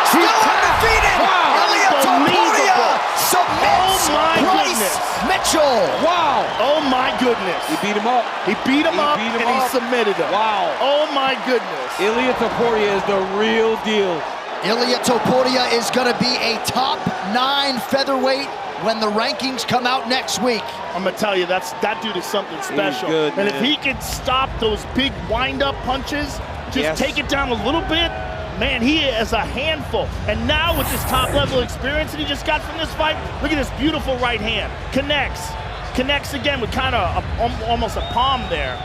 Still undefeated!
Wow.
Ilia Topuria submits Bryce Mitchell.
Wow.
Oh my goodness.
He beat him up.
He beat him up and he submitted him.
Wow.
Oh my goodness.
Ilia Topuria is the real deal.
Ilia Topuria is going to be a top 9 featherweight when the rankings come out next week.
I'm going to tell you, that dude is something special.
Good,
and
man.
if he can stop those big wind-up punches, just take it down a little bit, man, he is a handful. And now with this top-level experience that he just got from this fight, look at this beautiful right hand. Connects again with kind of almost a palm there.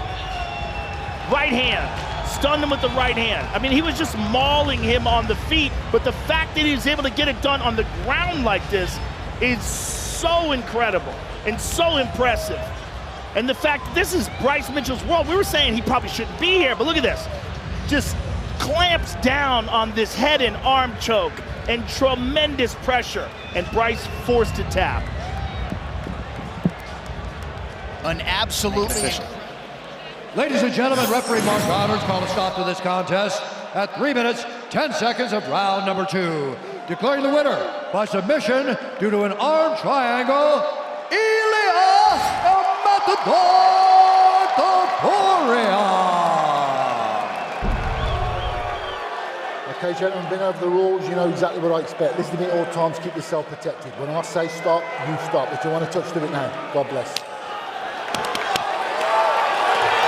Right hand. Stunned him with the right hand. I mean, he was just mauling him on the feet, but the fact that he was able to get it done on the ground like this is so incredible and so impressive. And the fact that this is Bryce Mitchell's world, we were saying he probably shouldn't be here, but look at this. Just clamps down on this head and arm choke and tremendous pressure, and Bryce forced to tap.
An absolutely...
Ladies and gentlemen, referee Mark Roberts called a stop to this contest at 3 minutes, 10 seconds of round number 2. Declaring the winner by submission due to an arm triangle, Ilia Topuria.
Okay, gentlemen, been over the rules, you know exactly what I expect. Listen to me at all times, keep yourself protected. When I say stop, you stop. If you want to touch, do it now. God bless.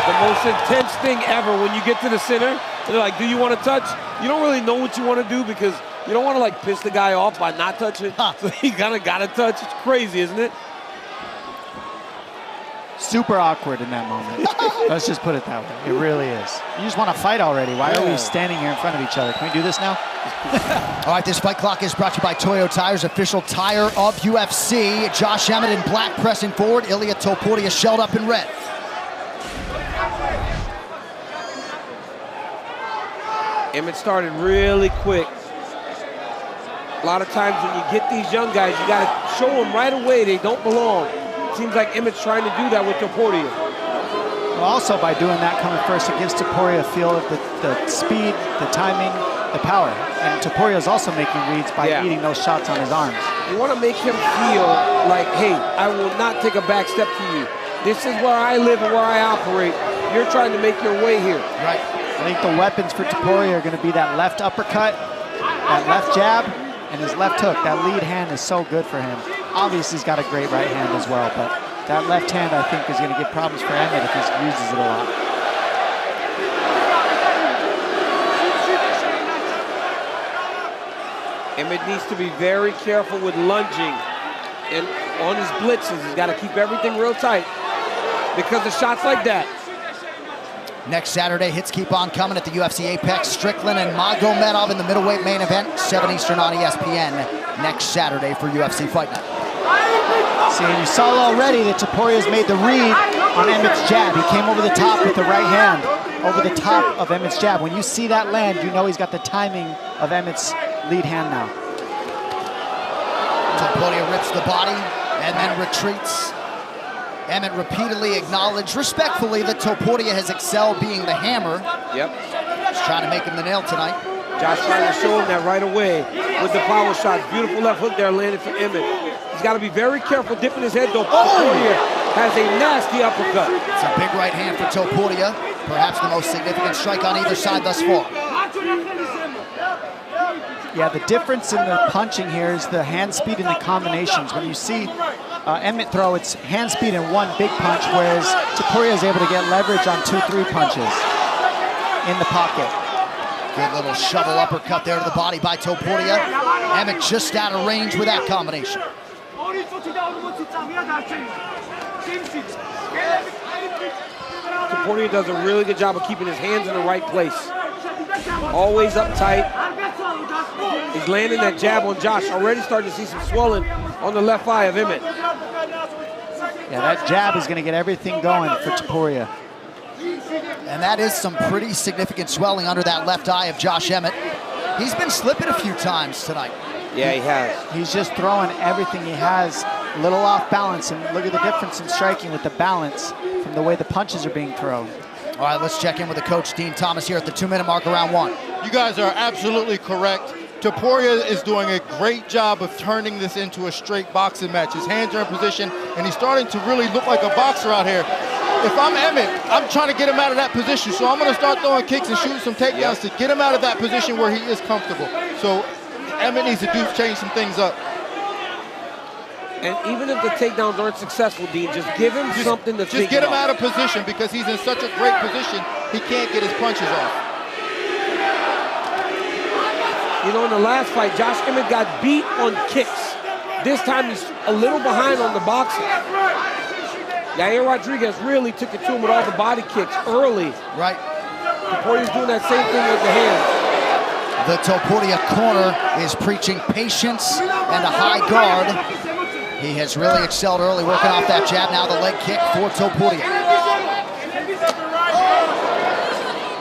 The most intense thing ever when you get to the center, they're like, do you want to touch? You don't really know what you want to do because you don't want to like piss the guy off by not touching. So you kind of got to touch. It's crazy, isn't it?
Super awkward in that moment. Let's just put it that way. It really is. You just want to fight already. Why are we standing here in front of each other? Can we do this now?
All right, this fight clock is brought to you by Toyo Tires, official tire of UFC. Josh Emmett in black pressing forward. Ilia Topuria shelled up in red.
Emmett started really quick. A lot of times when you get these young guys, you got to show them right away they don't belong. Seems like Emmett's trying to do that with Topuria.
Well, also by doing that coming first, it gives Topuria a feel of the speed, the timing,
the power. And Topuria is also making reads by eating those shots on his arms.
You want to make him feel like, hey, I will not take a back step to you. This is where I live and where I operate. You're trying to make your way here.
Right. I think the weapons for Topuria are going to be that left uppercut, that left jab, and his left hook. That lead hand is so good for him. Obviously, he's got a great right hand as well, but that left hand, I think, is going to give problems for Emmett if he uses it a lot.
Emmett needs to be very careful with lunging and on his blitzes. He's got to keep everything real tight because of shots like that.
Next Saturday, hits keep on coming at the UFC Apex. Strickland and Magomedov in the middleweight main event, 7 Eastern on ESPN next Saturday for UFC Fight Night.
See, and you saw already that Topuria's made the read on Emmett's jab. He came over the top with the right hand, over the top of Emmett's jab. When you see that land, you know he's got the timing of Emmett's lead hand now.
Topuria rips the body and then retreats. Emmett repeatedly acknowledged respectfully that Topuria has excelled being the hammer.
Yep.
He's trying to make him the nail tonight.
Josh trying to show him that right away with the power shots. Beautiful left hook there landed for Emmett. He's got to be very careful dipping his head though. Topuria has a nasty uppercut.
It's a big right hand for Topuria. Perhaps the most significant strike on either side thus far.
Yeah, the difference in the punching here is the hand speed and the combinations. When you see Emmett throw, it's hand speed in one big punch, whereas Topuria is able to get leverage on 2-3 punches in the pocket.
Good little shovel uppercut there to the body by Topuria. Emmett just out of range with that combination.
Topuria does a really good job of keeping his hands in the right place. Always up tight. He's landing that jab on Josh. Already starting to see some swelling on the left eye of Emmett.
Yeah, that jab is going to get everything going for Topuria.
And that is some pretty significant swelling under that left eye of Josh Emmett. He's been slipping a few times tonight.
Yeah, he has.
He's just throwing everything he has, a little off balance, and look at the difference in striking with the balance from the way the punches are being thrown.
All right, let's check in with the coach, Dean Thomas, here at the 2-minute mark of round one.
You guys are absolutely correct. Topuria is doing a great job of turning this into a straight boxing match. His hands are in position, and he's starting to really look like a boxer out here. If I'm Emmett, I'm trying to get him out of that position, so I'm going to start throwing kicks and shooting some takedowns to get him out of that position where he is comfortable. So Emmett needs to change some things up.
And even if the takedowns aren't successful, Dean, just give him something to think
Just get him
about.
out of position because he's in such a great position, he can't get his punches off.
You know, in the last fight, Josh Emmett got beat on kicks. This time he's a little behind on the boxing. Yair Rodriguez really took it to him with all the body kicks early.
Right.
Topuria's doing that same thing with the hands.
The Topuria corner is preaching patience and a high guard. He has really excelled early working off that jab. Now the leg kick for Topuria.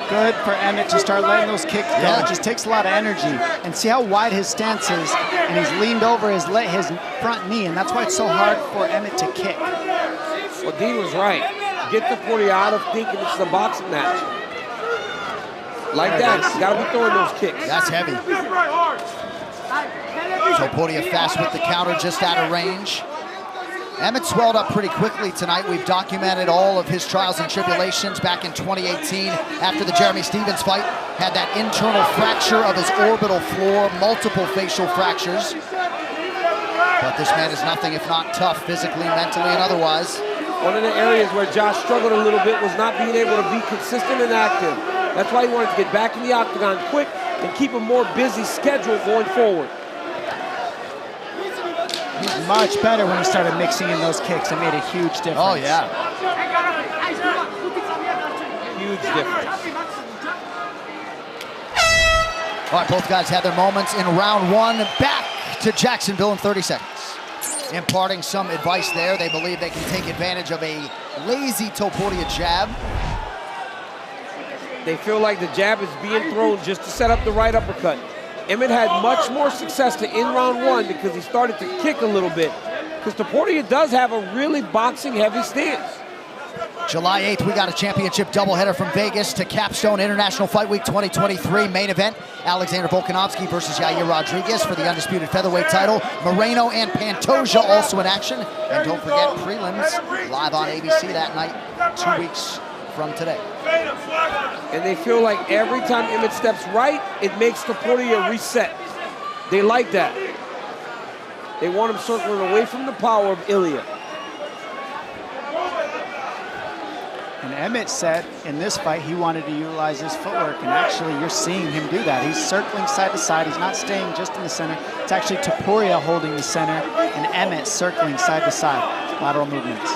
Good for Emmett to start letting those kicks go. It just takes a lot of energy. And see how wide his stance is, and he's leaned over his front knee, and that's why it's so hard for Emmett to kick.
Well, Dean was right. Get Topuria out of thinking it's a boxing match. Like that, you gotta be throwing those kicks.
That's heavy. Topuria fast with the counter, just out of range. Emmett swelled up pretty quickly tonight. We've documented all of his trials and tribulations back in 2018 after the Jeremy Stevens fight. Had that internal fracture of his orbital floor, multiple facial fractures. But this man is nothing if not tough, physically, mentally, and otherwise.
One of the areas where Josh struggled a little bit was not being able to be consistent and active. That's why he wanted to get back in the octagon quick and keep a more busy schedule going forward.
He's much better when he started mixing in those kicks. It made a huge difference.
Oh, yeah.
Huge difference.
All right, both guys had their moments in round one. Back to Jacksonville in 30 seconds. Imparting some advice there. They believe they can take advantage of a lazy Topuria jab.
They feel like the jab is being thrown just to set up the right uppercut. Emmett had much more success to end round one because he started to kick a little bit. Because Topuria does have a really boxing heavy stance.
July 8th, we got a championship doubleheader from Vegas to Capstone International Fight Week 2023. Main event, Alexander Volkanovski versus Yair Rodriguez for the undisputed featherweight title. Moreno and Pantoja also in action. And don't forget, prelims live on ABC that night, 2 weeks from today.
And they feel like every time Emmett steps right, it makes Topuria reset. They like that. They want him circling away from the power of Ilia.
And Emmett said in this fight he wanted to utilize his footwork, and actually you're seeing him do that. He's circling side to side. He's not staying just in the center. It's actually Topuria holding the center and Emmett circling side to side. Lateral movements.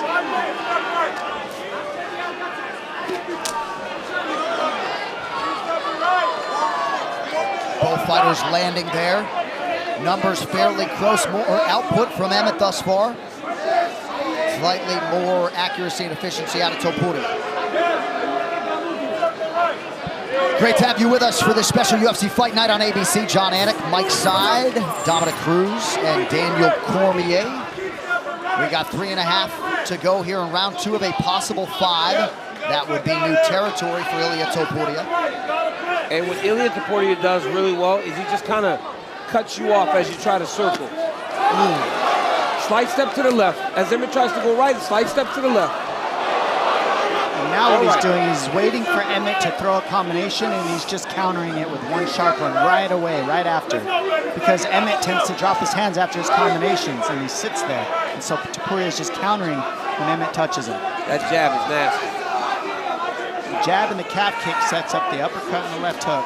Both fighters landing there. Numbers fairly close, more output from Emmett thus far. Slightly more accuracy and efficiency out of Topuria. Great to have you with us for this special UFC Fight Night on ABC. John Anik, Mike Side, Dominic Cruz, and Daniel Cormier. We got 3.5 to go here in round 2 of a possible 5. That would be new territory for Ilia Topuria.
And what Ilia Topuria does really well is he just kind of cuts you off as you try to circle. Slight step to the left. As Emmett tries to go right, slight step to the left.
And now what he's doing, he's waiting for Emmett to throw a combination, and he's just countering it with one sharp one right away, right after. Because Emmett tends to drop his hands after his combinations, and he sits there. And so Topuria is just countering when Emmett touches him.
That jab is nasty.
The jab and the calf kick sets up the uppercut and the left hook.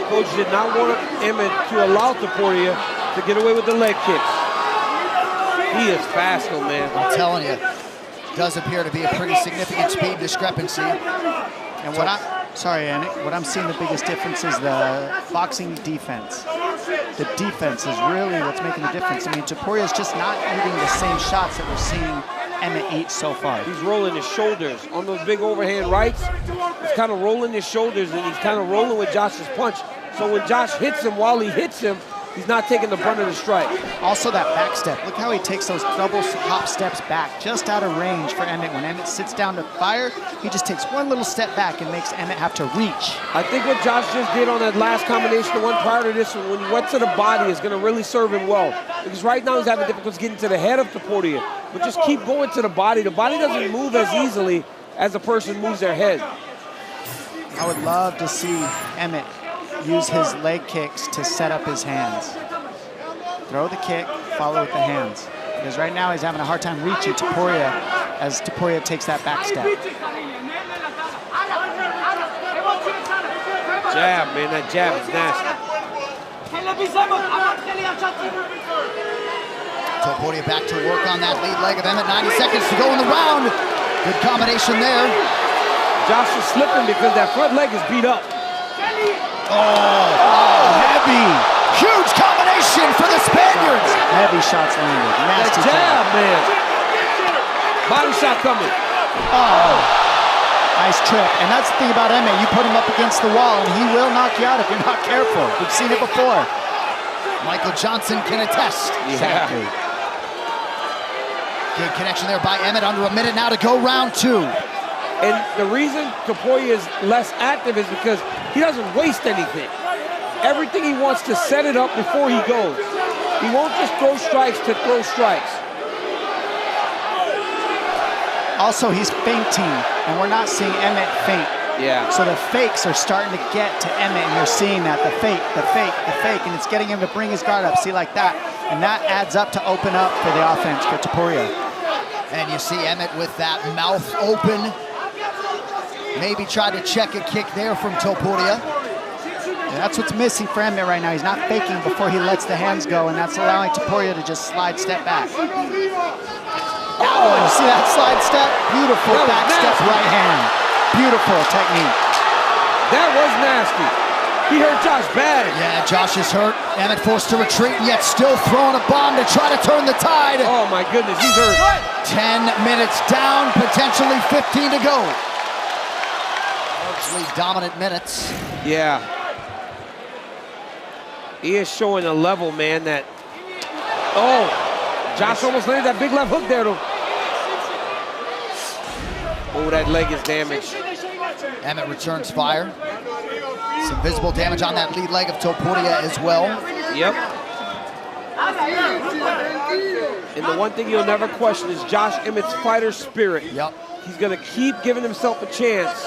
Coach did not want Emmett to allow Topuria to get away with the leg kicks. He is fast, though, man.
I'm telling you, does appear to be a pretty significant speed discrepancy.
And what what I'm seeing the biggest difference is the boxing defense. The defense is really what's making the difference. I mean, Topuria is just not eating the same shots that we're seeing Emmett eat so far.
He's rolling his shoulders on those big overhand rights. He's kind of rolling his shoulders, and he's kind of rolling with Josh's punch. So when Josh hits him, while he hits him, he's not taking the brunt of the strike.
Also that back step. Look how he takes those double hop steps back, just out of range for Emmett. When Emmett sits down to fire, he just takes one little step back and makes Emmett have to reach.
I think what Josh just did on that last combination, the one prior to this one, when he went to the body, is going to really serve him well. Because right now he's having difficulty getting to the head of Topuria. But just keep going to the body. The body doesn't move as easily as the person moves their head.
I would love to see Emmett use his leg kicks to set up his hands. Throw the kick, follow with the hands. Because right now he's having a hard time reaching Topuria as Topuria takes that back step.
Jab, man, that jab is nasty.
Topuria back to work on that lead leg of Emmett. 90 seconds to go in the round. Good combination there.
Josh is slipping because that front leg is beat up.
Heavy. Huge combination for the Spaniards.
Heavy shots landed. Nasty
jab, man. Body shot coming.
Oh, nice trip. And that's the thing about Emmett. You put him up against the wall, and he will knock you out if you're not careful. We've seen it before.
Michael Johnson can attest.
Exactly.
Good connection there by Emmett. Under a minute now to go, round 2.
And the reason Topuria is less active is because he doesn't waste anything. Everything he wants to set it up before he goes. He won't just throw strikes to throw strikes.
Also, he's feinting, and we're not seeing Emmett feint.
Yeah.
So the fakes are starting to get to Emmett, and you're seeing that, the fake, the fake, the fake, and it's getting him to bring his guard up, see, like that. And that adds up to open up for the offense for Topuria.
And you see Emmett with that mouth open. Maybe try to check a kick there from Topuria.
And that's what's missing for Emmett right now. He's not faking before he lets the hands go, and that's allowing Topuria to just slide step back. Oh, and you see that slide step? Beautiful back step right hand. Beautiful technique.
That was nasty. He hurt Josh bad.
Yeah, Josh is hurt. Emmett forced to retreat, and yet still throwing a bomb to try to turn the tide.
Oh my goodness, he's hurt.
10 minutes down, potentially 15 to go. Dominant minutes.
Yeah. He is showing a level, man, that... Oh, Josh almost landed that big left hook there, though. Oh, that leg is damaged.
Emmett returns fire. Some visible damage on that lead leg of Topuria as well.
Yep. And the one thing you'll never question is Josh Emmett's fighter spirit.
Yep.
He's going to keep giving himself a chance.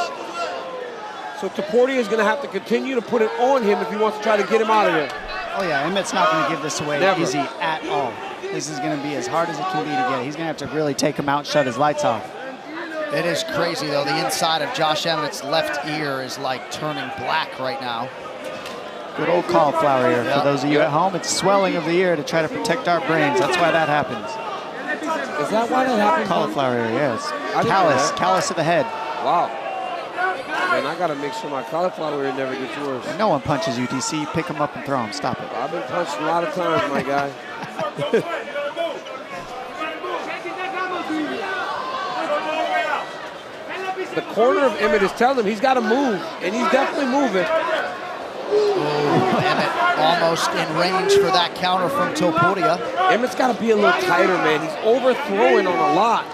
So Topuria is going to have to continue to put it on him if he wants to try to get him out of there.
Oh yeah, Emmett's not going to give this away
Never.
easy at all. This is going to be as hard as it can be to get. He's going to have to really take him out and shut his lights off.
It is crazy, though. The inside of Josh Emmett's left ear is like turning black right now.
Good old cauliflower ear.
Yep.
For those of you at home, it's swelling of the ear to try to protect our brains. That's why that happens.
Is that why that happens?
Cauliflower ear, yes.
I didn't know
Callus,
that.
callus of the head.
Wow. Man, I got to make sure my cauliflower ear never gets worse.
No one punches UTC. You pick them up and throw them. Stop it.
I've been punched a lot of times, my guy. The corner of Emmett is telling him he's got to move, and he's definitely moving.
Oh, Emmett almost in range for that counter from Topuria.
Emmett's got to be a little tighter, man. He's overthrowing on a lot.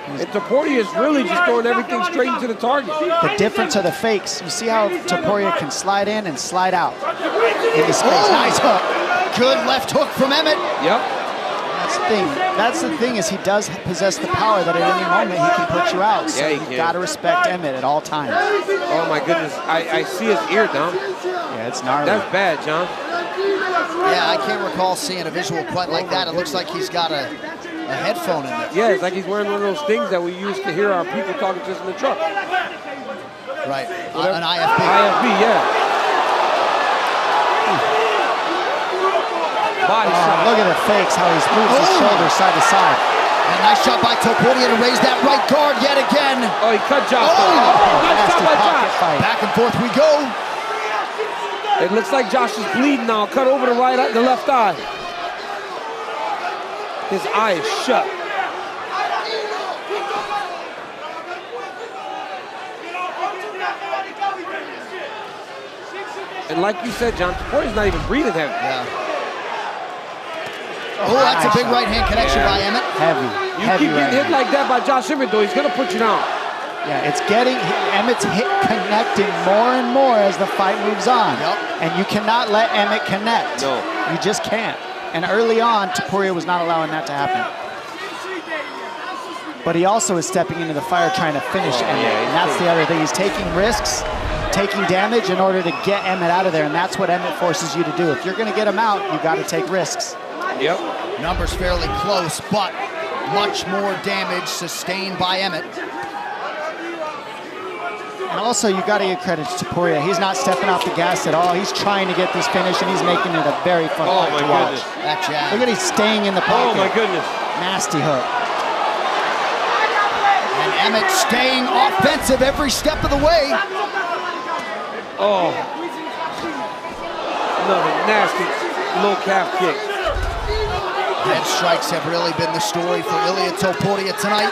And Topuria is really just throwing everything straight into the target.
The difference are the fakes. You see how Topuria can slide in and slide out into space.
Oh,
Nice hook.
Good left hook from Emmett.
Yep.
That's the thing is he does possess the power that at any moment he can put you out. So
Yeah, he
you've
can.
got to respect Emmett at all times.
Oh, my goodness. I see his ear, Dom.
Yeah, it's gnarly.
That's bad, John.
Yeah, I can't recall seeing a visual quite like that. It looks like he's got a headphone in there.
Yeah, it's like he's wearing one of those things that we used to hear our people talking to us in the truck.
Right,
Whatever.
an IFB.
IFB, yeah. Body shot.
Look at the fakes, how he's moved his shoulders side to side.
And nice shot by Topuria to raise that right guard yet again.
Oh, he cut Josh.
Nasty
Nice shot by
pocket
Josh.
fight.
Back and forth we go.
It looks like Josh is bleeding now. Cut over the the left eye. His eye is shut. And like you said, John, Topuria's not even breathing heavy.
Yeah. Oh, that's a big right hand connection by Emmett.
Heavy.
You
heavy
keep getting hit like that by Josh Emmett, though, he's going to put you down.
Yeah, it's getting, Emmett's connecting more and more as the fight moves on.
Yep.
And you cannot let Emmett connect.
No.
You just can't. And early on, Topuria was not allowing that to happen. But he also is stepping into the fire trying to finish Emmett.
yeah,
And that's the other thing. He's taking risks, taking damage in order to get Emmett out of there. And that's what Emmett forces you to do. If you're going to get him out, you got to take risks.
Yep.
Numbers fairly close, but much more damage sustained by Emmett.
And also, you got to give credit to Topuria. He's not stepping off the gas at all. He's trying to get this finish, and he's making it a very fun fight to watch.
That jab.
Look at he's staying in the
Oh,
pocket.
my goodness.
Nasty hook.
And Emmett staying offensive every step of the way.
Oh. Another nasty low calf kick.
Head strikes have really been the story for Ilia Topuria tonight.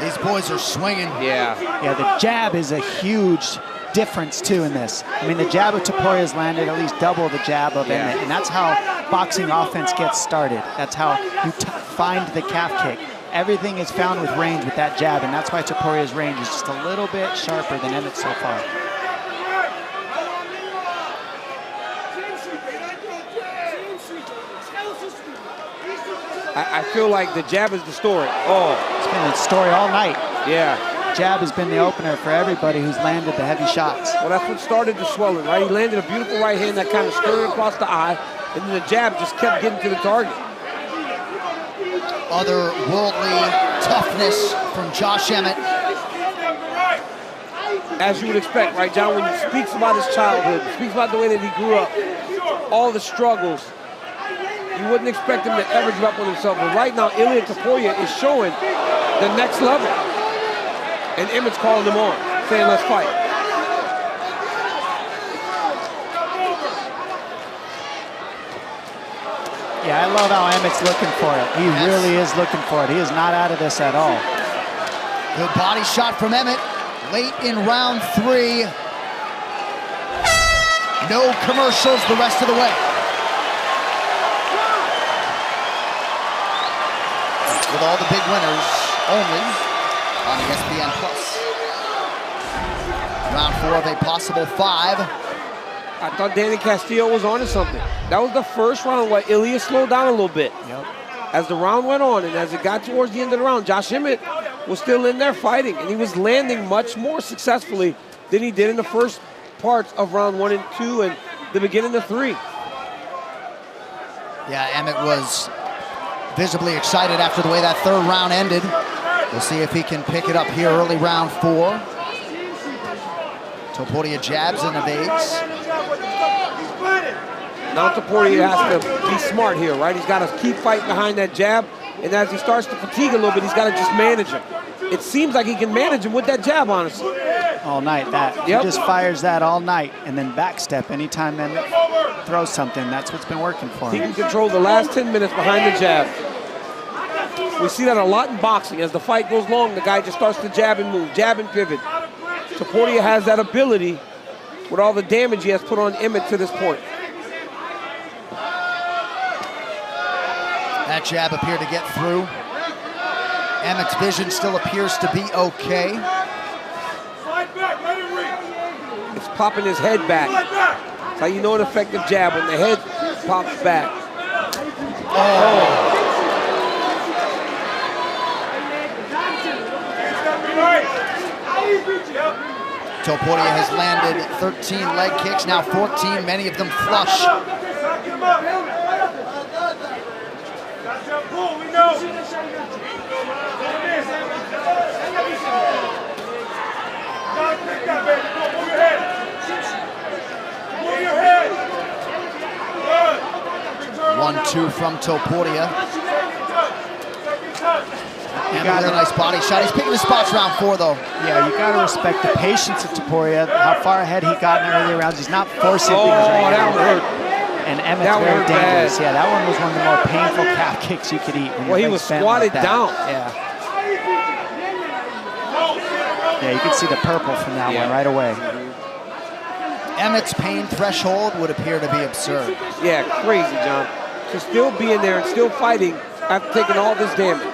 These boys are swinging.
Yeah.
Yeah, the jab is a huge difference, too, in this. I mean, the jab of Topuria has landed at least double the jab of Emmett, and that's how boxing offense gets started. That's how you find the calf kick. Everything is found with range with that jab, and that's why Topuria's range is just a little bit sharper than Emmett's so far.
I feel like the jab is the story. Oh.
It's been the story all night.
Yeah.
Jab has been the opener for everybody who's landed the heavy shots.
Well, that's what started the swelling, right? He landed a beautiful right hand that kind of skirted across the eye, and then the jab just kept getting to the target.
Otherworldly toughness from Josh Emmett.
As you would expect, right, John, when he speaks about his childhood, speaks about the way that he grew up, all the struggles, you wouldn't expect him to ever give up on himself. But right now, Ilia Topuria is showing the next level. And Emmett's calling him on, saying, let's fight.
Yeah, I love how Emmett's looking for it. He really is looking for it. He is not out of this at all.
Good body shot from Emmett late in round 3. No commercials the rest of the way. With all the big winners only on ESPN+. Round 4 of a possible 5.
I thought Danny Castillo was onto something. That was the first round where Ilia slowed down a little bit.
Yep.
As the round went on and as it got towards the end of the round, Josh Emmett was still in there fighting, and he was landing much more successfully than he did in the first parts of round 1 and 2 and the beginning of 3.
Yeah, Emmett was visibly excited after the way that 3rd round ended. We'll see if he can pick it up here early round 4. Topuria jabs and evades.
Now Topuria has to be smart here, right? He's got to keep fighting behind that jab, and as he starts to fatigue a little bit, he's got to just manage him. It seems like he can manage him with that jab, honestly.
All night, that. He just fires that all night, and then backstep anytime Emmett throws something. That's what's been working for him.
He can control the last 10 minutes behind the jab. We see that a lot in boxing. As the fight goes long, the guy just starts to jab and move, jab and pivot. Topuria has that ability with all the damage he has put on Emmett to this point.
That jab appeared to get through. Emmett's vision still appears to be okay.
It's popping his head back. That's how you know an effective jab, when the head pops back. Oh.
Topuria has landed 13 leg kicks, now 14, many of them flush. One-two from Topuria. And a really nice body shot. He's picking his spots round 4, though.
Yeah, you got to respect the patience of Topuria, how far ahead he got in the earlier rounds. He's not forcing things right now. And Emmett's very dangerous. Yeah, that one was one of the more painful calf kicks you could eat.
Well, he was squatted down.
Yeah. Yeah, you can see the purple from that one right away.
Emmett's pain threshold would appear to be absurd.
Yeah, crazy, John. To still be in there and still fighting after taking all this damage.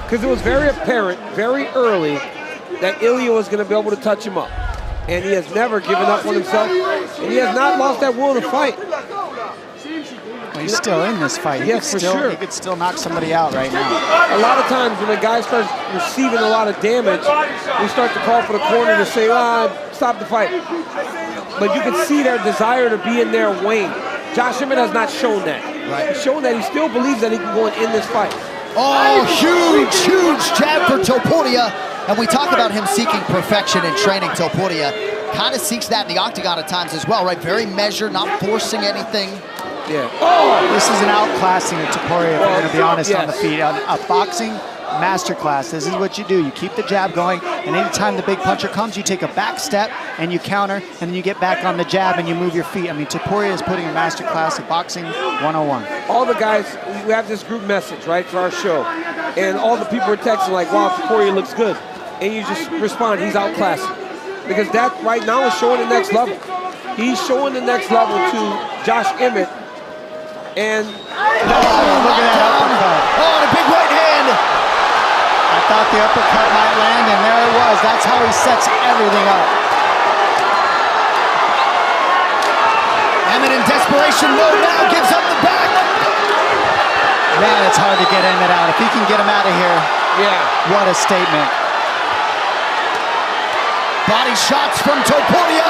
Because it was very apparent, very early, that Ilia was going to be able to touch him up. And he has never given up on himself. And he has not lost that will to fight.
Well, he's still in this fight.
Yes, for sure.
He could still knock somebody out right now.
A lot of times when a guy starts receiving a lot of damage, we start to call for the corner to say, stop the fight. But you can see their desire to be in there wane. Josh Emmett has not shown that. Right. He's shown that he still believes that he can go and end this fight.
Oh, huge jab for Topuria. And we talk about him seeking perfection in training. Topuria kind of seeks that in the octagon at times as well, right? Very measured, not forcing anything.
Yeah.
Oh, this is an outclassing of Topuria, if we're going to be honest, on the feet. A boxing masterclass. This is what you do. You keep the jab going, and anytime the big puncher comes, you take a back step and you counter, and then you get back on the jab and you move your feet. I mean, Topuria is putting a masterclass of boxing 101.
All the guys, we have this group message, right, for our show, and all the people are texting like, wow, Topuria looks good. And you just respond, he's outclassing. Because that right now is showing the next level. He's showing the next level to Josh Emmett. And
look at that uppercut.
Oh, and a big right hand.
I thought the uppercut might land, and there it was. That's how he sets everything up.
Emmett in desperation mode now, gives up the back.
Man, it's hard to get Emmett out. If he can get him out of here, what a statement.
Body shots from Topuria.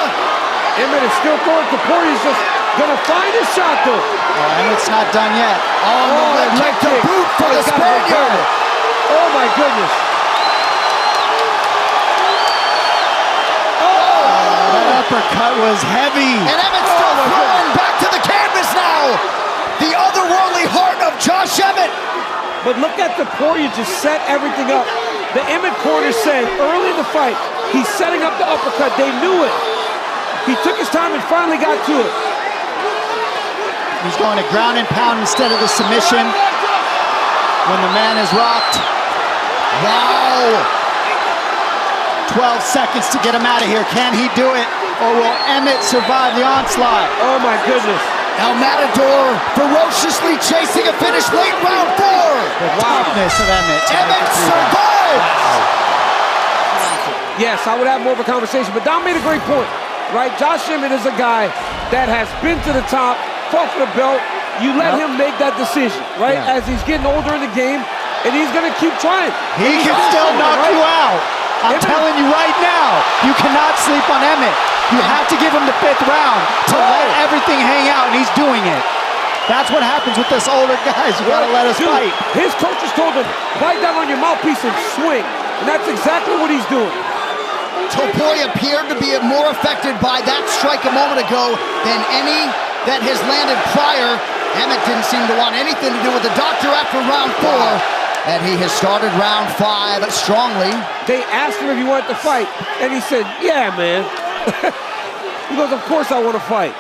Emmett is still going. Topuria's just gonna find his shot, though.
Oh, Emmett's not done yet.
Oh, the leg kick to boot for the Spaniard.
Oh my goodness.
That uppercut was heavy.
And Emmett's still throwing back to the canvas now. The otherworldly heart of Josh Emmett.
But look at Topuria just set everything up. The Emmett corner saying early in the fight, he's setting up the uppercut. They knew it. He took his time and finally got to it.
He's going to ground and pound instead of the submission when the man is rocked.
Wow.
12 seconds to get him out of here. Can he do it, or will Emmett survive the onslaught?
Oh my goodness.
El Matador ferociously chasing a finish late round 4.
The toughness of Emmett.
Emmett survives.
Yes, I would have more of a conversation, but Dom made a great point, right? Josh Emmett is a guy that has been to the top, fought for the belt. You let him make that decision, right? As he's getting older in the game, and he's going to keep trying.
He can still knock you out. I'm telling you right now, you cannot sleep on Emmett. You have to give him the 5th round to let everything hang out, and he's doing it. That's what happens with us older guys. You gotta let us fight.
His coaches told him, bite down on your mouthpiece and swing. And that's exactly what he's doing.
Topuria appeared to be more affected by that strike a moment ago than any that has landed prior. Emmett didn't seem to want anything to do with the doctor after round 4. And he has started round 5 strongly.
They asked him if he wanted to fight, and he said, yeah, man. He goes, of course I want to fight.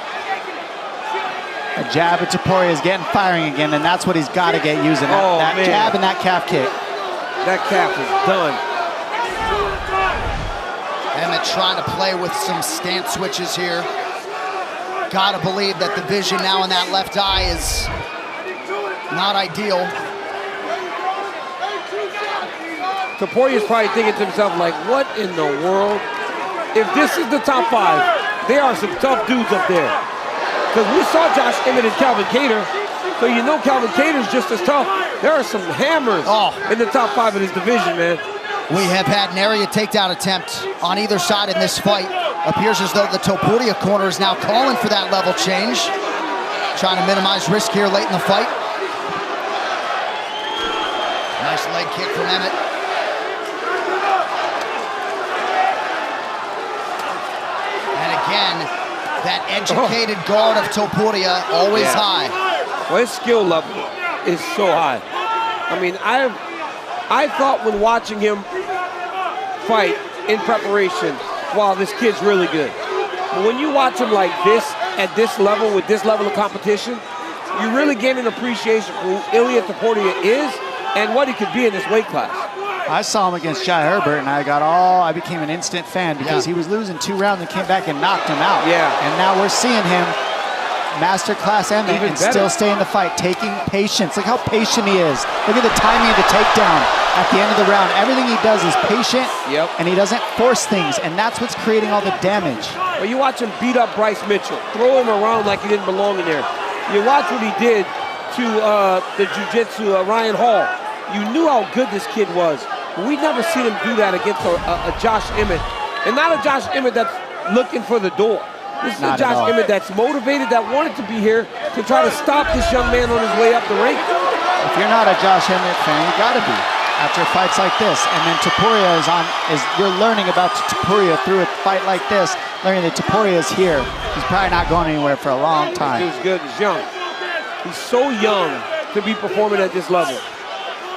A jab at Topuria is getting firing again, and that's what he's got to get using. That jab and that calf kick.
That calf is done.
Emmett trying to play with some stance switches here. Gotta believe that the vision now in that left eye is not ideal.
Topuria's probably thinking to himself, like, what in the world? If this is the top 5, there are some tough dudes up there. Because we saw Josh Emmett and Calvin Kattar, so you know Calvin Cater's just as tough. There are some hammers in the top 5 of this division, man.
We have had an area takedown attempt on either side in this fight. Appears as though the Topuria corner is now calling for that level change. Trying to minimize risk here late in the fight. Nice leg kick from Emmett. And again, that educated guard of Topuria, always high.
Well, his skill level is so high. I mean, I thought when watching him fight in preparation, wow, this kid's really good. But when you watch him like this, at this level, with this level of competition, you really gain an appreciation for who Ilia Topuria is and what he could be in this weight class.
I saw him against Jai Herbert, and I became an instant fan because he was losing 2 rounds and came back and knocked him out. And now we're seeing him masterclass Emmett and still stay in the fight, taking patience. Look how patient he is. Look at the timing of the takedown at the end of the round. Everything he does is patient, and he doesn't force things, and that's what's creating all the damage.
Well, you watch him beat up Bryce Mitchell, throw him around like he didn't belong in there. You watch what he did to the jiu-jitsu Ryan Hall. You knew how good this kid was. But we've never seen him do that against a Josh Emmett. And not a Josh Emmett that's looking for the door. This is a Josh Emmett that's motivated, that wanted to be here to try to stop this young man on his way up the rank.
If you're not a Josh Emmett fan, you gotta be after fights like this. And then Topuria you're learning about Topuria through a fight like this, learning that Topuria is here. He's probably not going anywhere for a long time.
He's good, he's young. He's so young to be performing at this level.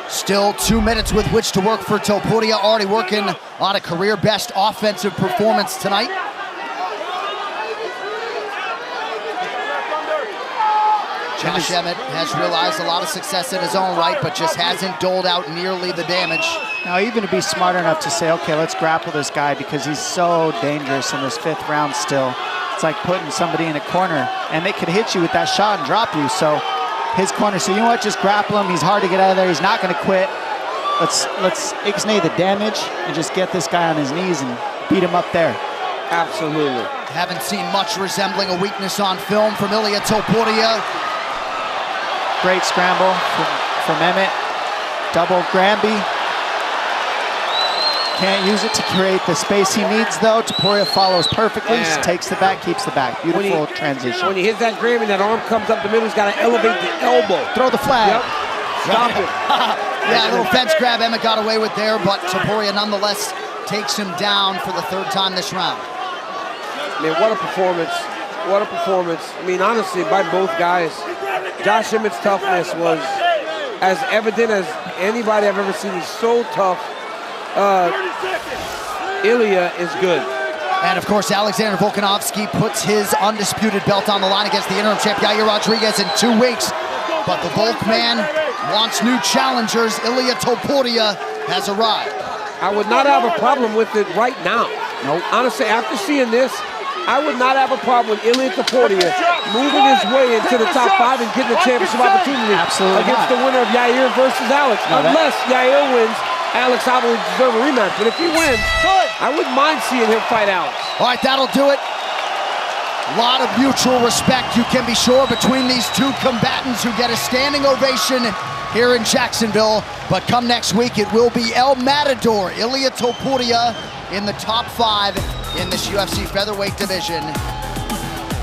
Still 2 minutes with which to work for Topuria, already working on a career-best offensive performance tonight. Josh Emmett has realized a lot of success in his own right, but just hasn't doled out nearly the damage.
Now, even to be smart enough to say, okay, let's grapple this guy because he's so dangerous in this 5th round still. It's like putting somebody in a corner, and they could hit you with that shot and drop you. So his corner, so you know what, just grapple him. He's hard to get out of there. He's not going to quit. Let's ixnay the damage and just get this guy on his knees and beat him up there.
Absolutely.
Haven't seen much resembling a weakness on film from Ilia Topuria.
Great scramble from Emmett. Double Granby. Can't use it to create the space he needs, though. Topuria follows perfectly. Just takes the back, keeps the back. Beautiful transition.
When he hits that Granby, that arm comes up the middle. He's got to elevate the elbow.
Throw the flag.
Yep. Stop it.
Yeah, a little fence grab Emmett got away with there, but Topuria nonetheless takes him down for the 3rd time this round.
Man, what a performance. What a performance. I mean, honestly, by both guys. Josh Emmett's toughness was as evident as anybody I've ever seen. He's so tough. Ilia is good.
And of course, Alexander Volkanovski puts his undisputed belt on the line against the interim champ Yair Rodriguez in 2 weeks. But the Volk man wants new challengers. Ilia Topuria has arrived.
I would not have a problem with it right now.
Nope.
Honestly, after seeing this, I would not have a problem with Ilia Topuria moving his way into the top 5 and getting a championship opportunity against the winner of Yair versus Alex. Unless Yair wins Alex obviously deserves a rematch, but if he wins, I wouldn't mind seeing him fight Alex.
All right, that'll do it. A lot of mutual respect, you can be sure, between these two combatants who get a standing ovation here in Jacksonville. But come next week, it will be El Matador, Ilia Topuria, in the top 5 in this UFC featherweight division.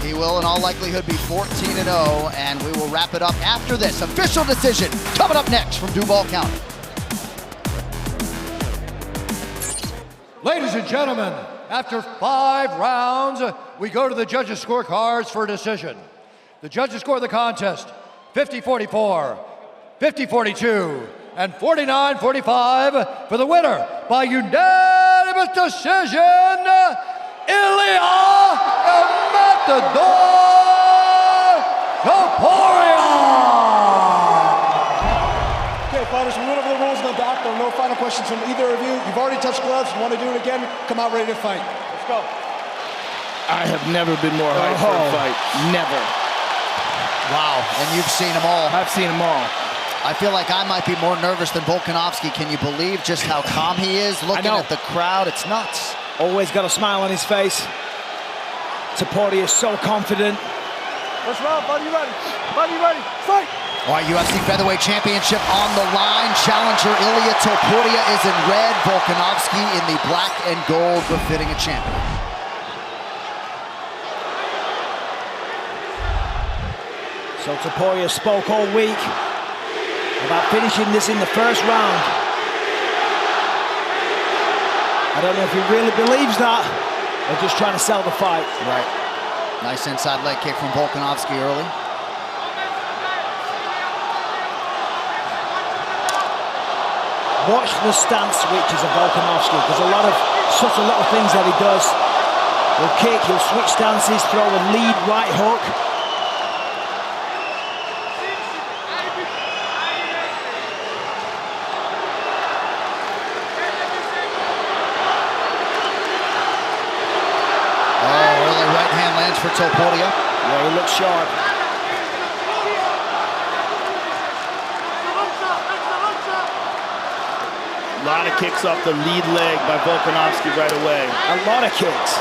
He will, in all likelihood, be 14-0, and we will wrap it up after this official decision coming up next from Duval County.
Ladies and gentlemen, after 5 rounds, we go to the judges' scorecards for a decision. The judges score the contest 50-44, 50-42, and 49-45 for the winner by unanimous decision, Ilia Topuria!
Okay, fighters, we went over the rules in the back. There are no final questions from either of you. You've already touched gloves. You want to do it again? Come out ready to fight. Let's go.
I have never been more hyped for a fight. Never.
Wow, and you've seen them all.
I've seen them all.
I feel like I might be more nervous than Volkanovski. Can you believe just how calm he is? Looking at the crowd, it's nuts.
Always got a smile on his face. Topuria is so confident.
First round, buddy, you ready? Buddy, you ready? Fight!
All right, UFC Featherweight Championship on the line. Challenger Ilia Topuria is in red. Volkanovski in the black and gold, befitting a champion.
So Topuria spoke all week about finishing this in the first round. I don't know if he really believes that, or just trying to sell the fight.
Right. Nice inside leg kick from Volkanovski early.
Watch the stance switches of Volkanovski. There's a lot of subtle little things that he does. He'll kick, he'll switch stances, throw a lead right hook.
For Topuria.
Yeah, he looks sharp.
A lot of kicks off the lead leg by Volkanovski right away.
A lot of kicks.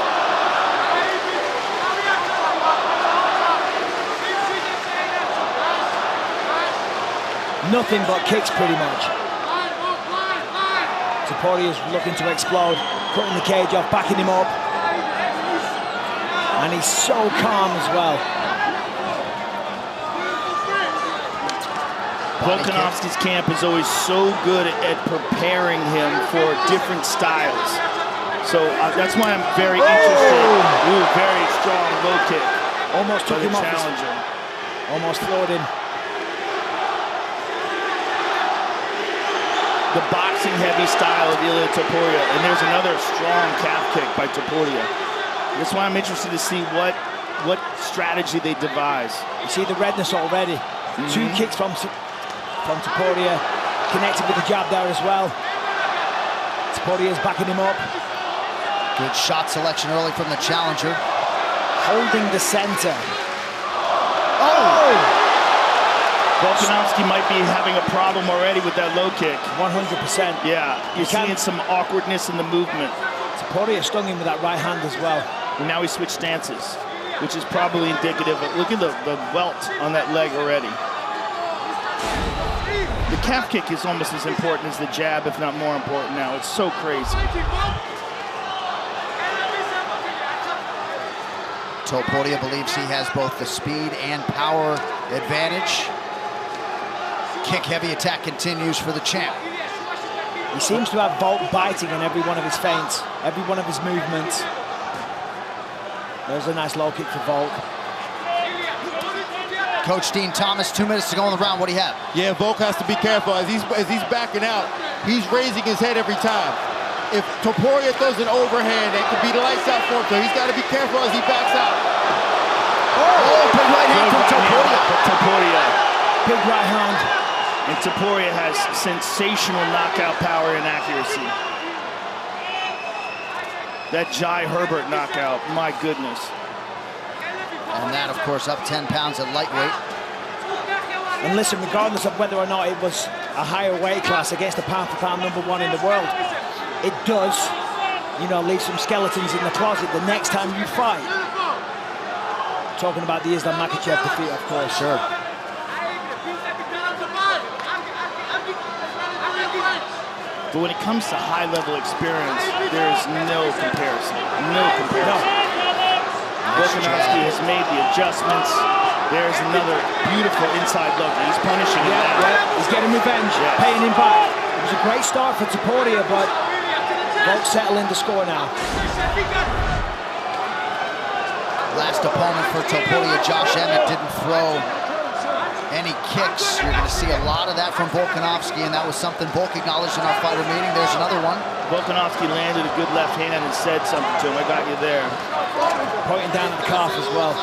Nothing but kicks, pretty much. Topuria's looking to explode, cutting the cage off, backing him up. And he's so calm as well.
Volkanovski's camp is always so good at preparing him for different styles. So that's why I'm very interested. Ooh, very strong low kick.
Almost took him off.
Challenger.
Almost floored him.
The boxing heavy style of Ilia Topuria. And there's another strong calf kick by Topuria. That's why I'm interested to see what strategy they devise.
You see the redness already. 2 kicks from Topuria, connected with the jab there as well. Topuria's backing him up.
Good shot selection early from the challenger.
Holding the center.
Oh!
Volkanovski might be having a problem already with that low kick.
100%.
Yeah, you're seeing some awkwardness in the movement.
Topuria stung him with that right hand as well.
And now he switched stances, which is probably indicative of, look at the welt on that leg already. The calf kick is almost as important as the jab, if not more important now. It's so crazy.
Topuria believes he has both the speed and power advantage. Kick-heavy attack continues for the champ.
He seems to have Volk biting in every one of his feints, every one of his movements. There's a nice low kick for Volk.
Coach Dean Thomas, 2 minutes to go in the round. What do you have?
Yeah, Volk has to be careful. As he's backing out, he's raising his head every time. If Topuria throws an overhand, that could be the lights out for him, so he's got to be careful as he backs out.
Oh, big right hand from
Topuria.
Big right hand.
And Topuria has sensational knockout power and accuracy. That Jai Herbert knockout, my goodness.
And that, of course, up 10 pounds at lightweight.
And listen, regardless of whether or not it was
a higher weight class against the pound-for-pound #1 in the world, it does, you know, leave some skeletons in the closet the next time you fight. Talking about the Islam Makhachev defeat, of course.
Sure.
But when it comes to high-level experience, there is no comparison. No comparison. Volkanovski has made the adjustments. There's another beautiful inside look. He's punishing him now.
Yeah, he's getting revenge, paying him back. It was a great start for Topuria, but Volk settling the score now.
Last opponent for Topuria, Josh Emmett, didn't throw any kicks. You're going to see a lot of that from Volkanovski, and that was something Volk acknowledged in our fighter meeting. There's another one.
Volkanovski landed a good left hand and said something to him. I got you there.
Pointing down at the calf as well.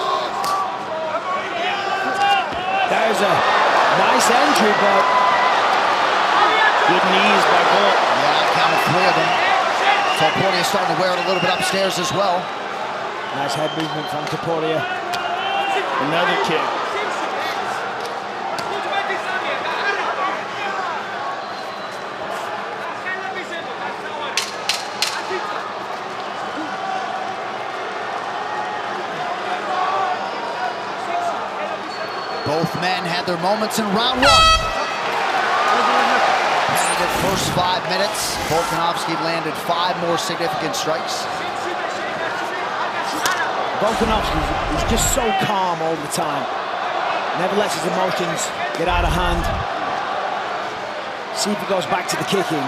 There's a nice entry, but
good knees by Volk.
Yeah, I counted 3 of them. Topuria starting to wear it a little bit upstairs as well.
Nice head movement from Topuria.
Another kick.
Both men had their moments in round 1. The first 5 minutes, Volkanovski landed 5 more significant strikes.
Volkanovski is just so calm all the time. Never lets his emotions get out of hand. See if he goes back to the kicking.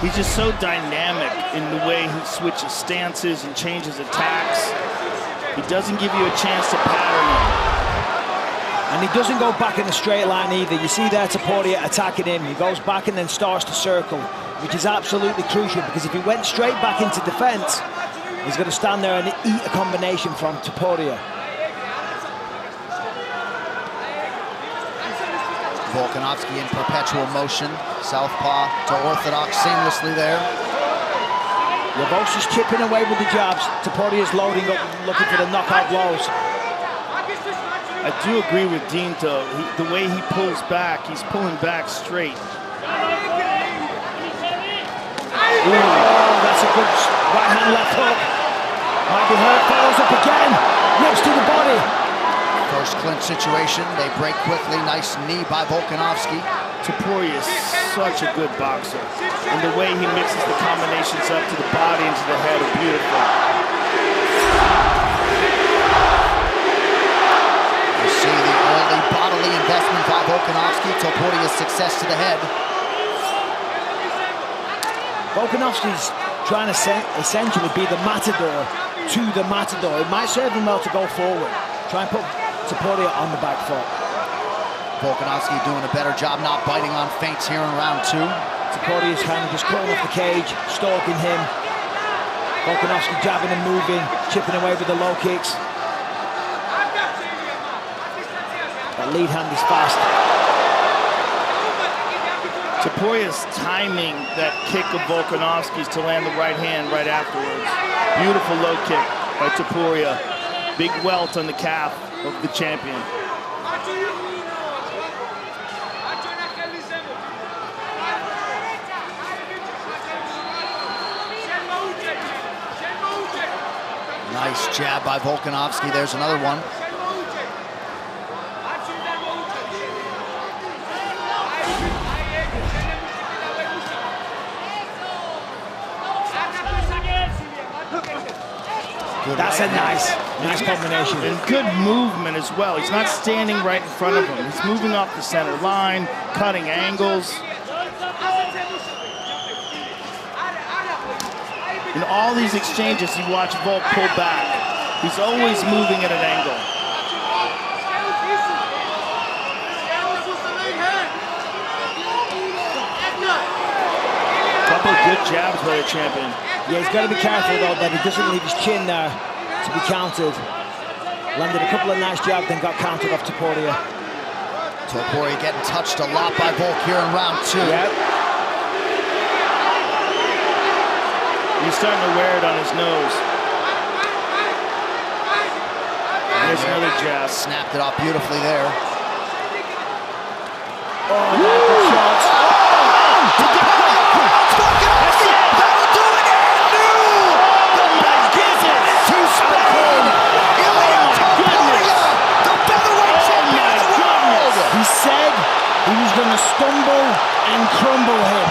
He's just so dynamic in the way he switches stances and changes attacks. He doesn't give you a chance to pattern him.
And he doesn't go back in a straight line either. You see there Topuria attacking him. He goes back and then starts to circle, which is absolutely crucial, because if he went straight back into defense, he's going to stand there and eat a combination from Topuria.
Volkanovski in perpetual motion. Southpaw to orthodox seamlessly there.
Both just chipping away with the jabs. Topuria's loading up, looking for the knockout blows.
I do agree with Dean, though. The way he pulls back, he's pulling back straight.
Oh, that's a good right hand, left hook. Might be hurt, follows up again. Rips to the body.
First clinch situation, they break quickly. Nice knee by Volkanovski.
Topuria is such a good boxer. And the way he mixes the combinations up to the body and to the head are beautiful.
You see the early bodily investment by Volkanovski. Topuria's success to the head.
Volkanovski's trying to essentially be the matador to the matador. It might serve him well to go forward. Try and put Topuria on the back foot.
Volkanovski doing a better job not biting on feints here in round 2.
Topuria's kind of just cutting off the cage, stalking him. Volkanovski jabbing and moving, chipping away with the low kicks. That lead hand is fast.
Topuria's timing that kick of Volkanovski's to land the right hand right afterwards. Beautiful low kick by Topuria. Big welt on the calf of the champion.
Nice jab by Volkanovski. There's another one.
That's a nice combination.
And good movement as well. He's not standing right in front of him. He's moving off the center line, cutting angles. In all these exchanges, you watch Volk pull back. He's always moving at an angle. Couple of good jabs by the champion.
Yeah, he's got to be careful though that he doesn't leave his chin there to be countered. Landed a couple of nice jabs, then got countered off Topuria.
Topuria getting touched a lot by Volk here in round 2.
Yep.
He's starting to wear it on his nose. There's another jab.
Snapped it off beautifully there.
Oh, going to stumble and crumble him.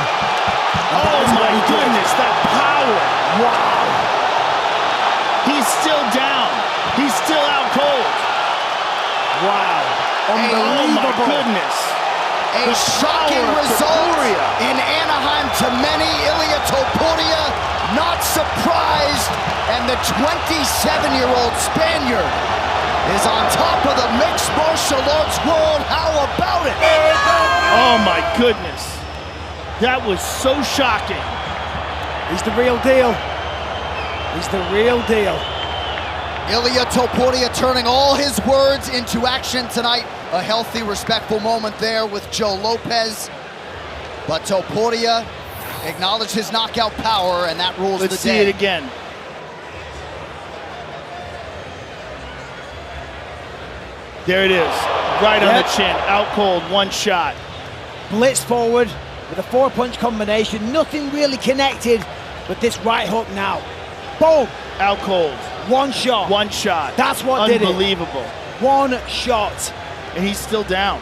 Oh my goodness, that power.
Wow.
He's still down. He's still out cold.
Wow.
Unbelievable. Oh my goodness.
A shocking result in Anaheim to many. Ilia Topuria not surprised, and the 27-year-old Spaniard is on top of the mixed martial arts world. How about it?
Oh my goodness. That was so shocking.
He's the real deal. He's the real deal.
Ilia Topuria turning all his words into action tonight. A healthy, respectful moment there with Joe Lopez. But Topuria acknowledged his knockout power, and that rules the day.
Let's see it again. There it is, right on the chin, out cold, one shot.
Blitz forward with a 4-punch combination. Nothing really connected, but this right hook now. Boom!
Out cold.
One shot.
One shot.
That's what did it.
Unbelievable.
One shot.
And he's still down.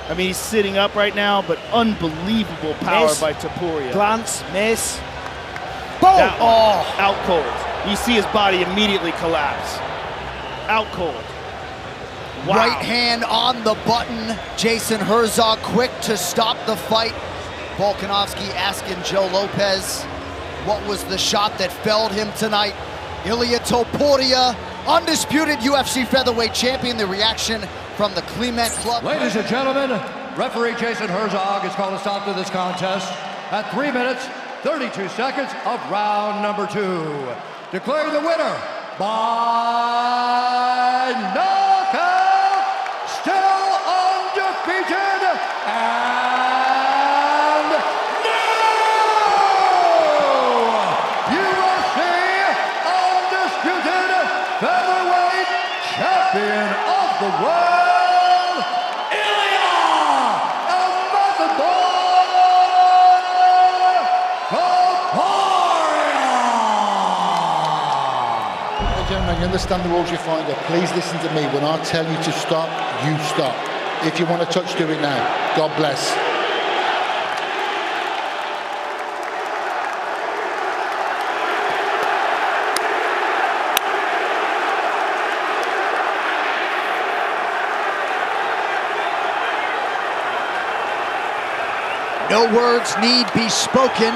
I mean, he's sitting up right now, but unbelievable power by Topuria.
Glance, miss. Boom!
Out cold. You see his body immediately collapse. Out cold. Wow.
Right hand on the button. Jason Herzog quick to stop the fight. Volkanovski asking Joe Lopez what was the shot that felled him tonight. Ilia Topuria, undisputed UFC featherweight champion. The reaction from the Clement Club.
Ladies and gentlemen, referee Jason Herzog has called a stop to this contest at 3 minutes, 32 seconds of round number 2. Declaring the winner by knockout, still undefeated, and new UFC undisputed featherweight champion of the world, Ilia Topuria.
Gentlemen, you understand the rules you find out. Please listen to me. When I tell you to stop, you stop. If you want to touch, do it now. God bless.
No words need be spoken.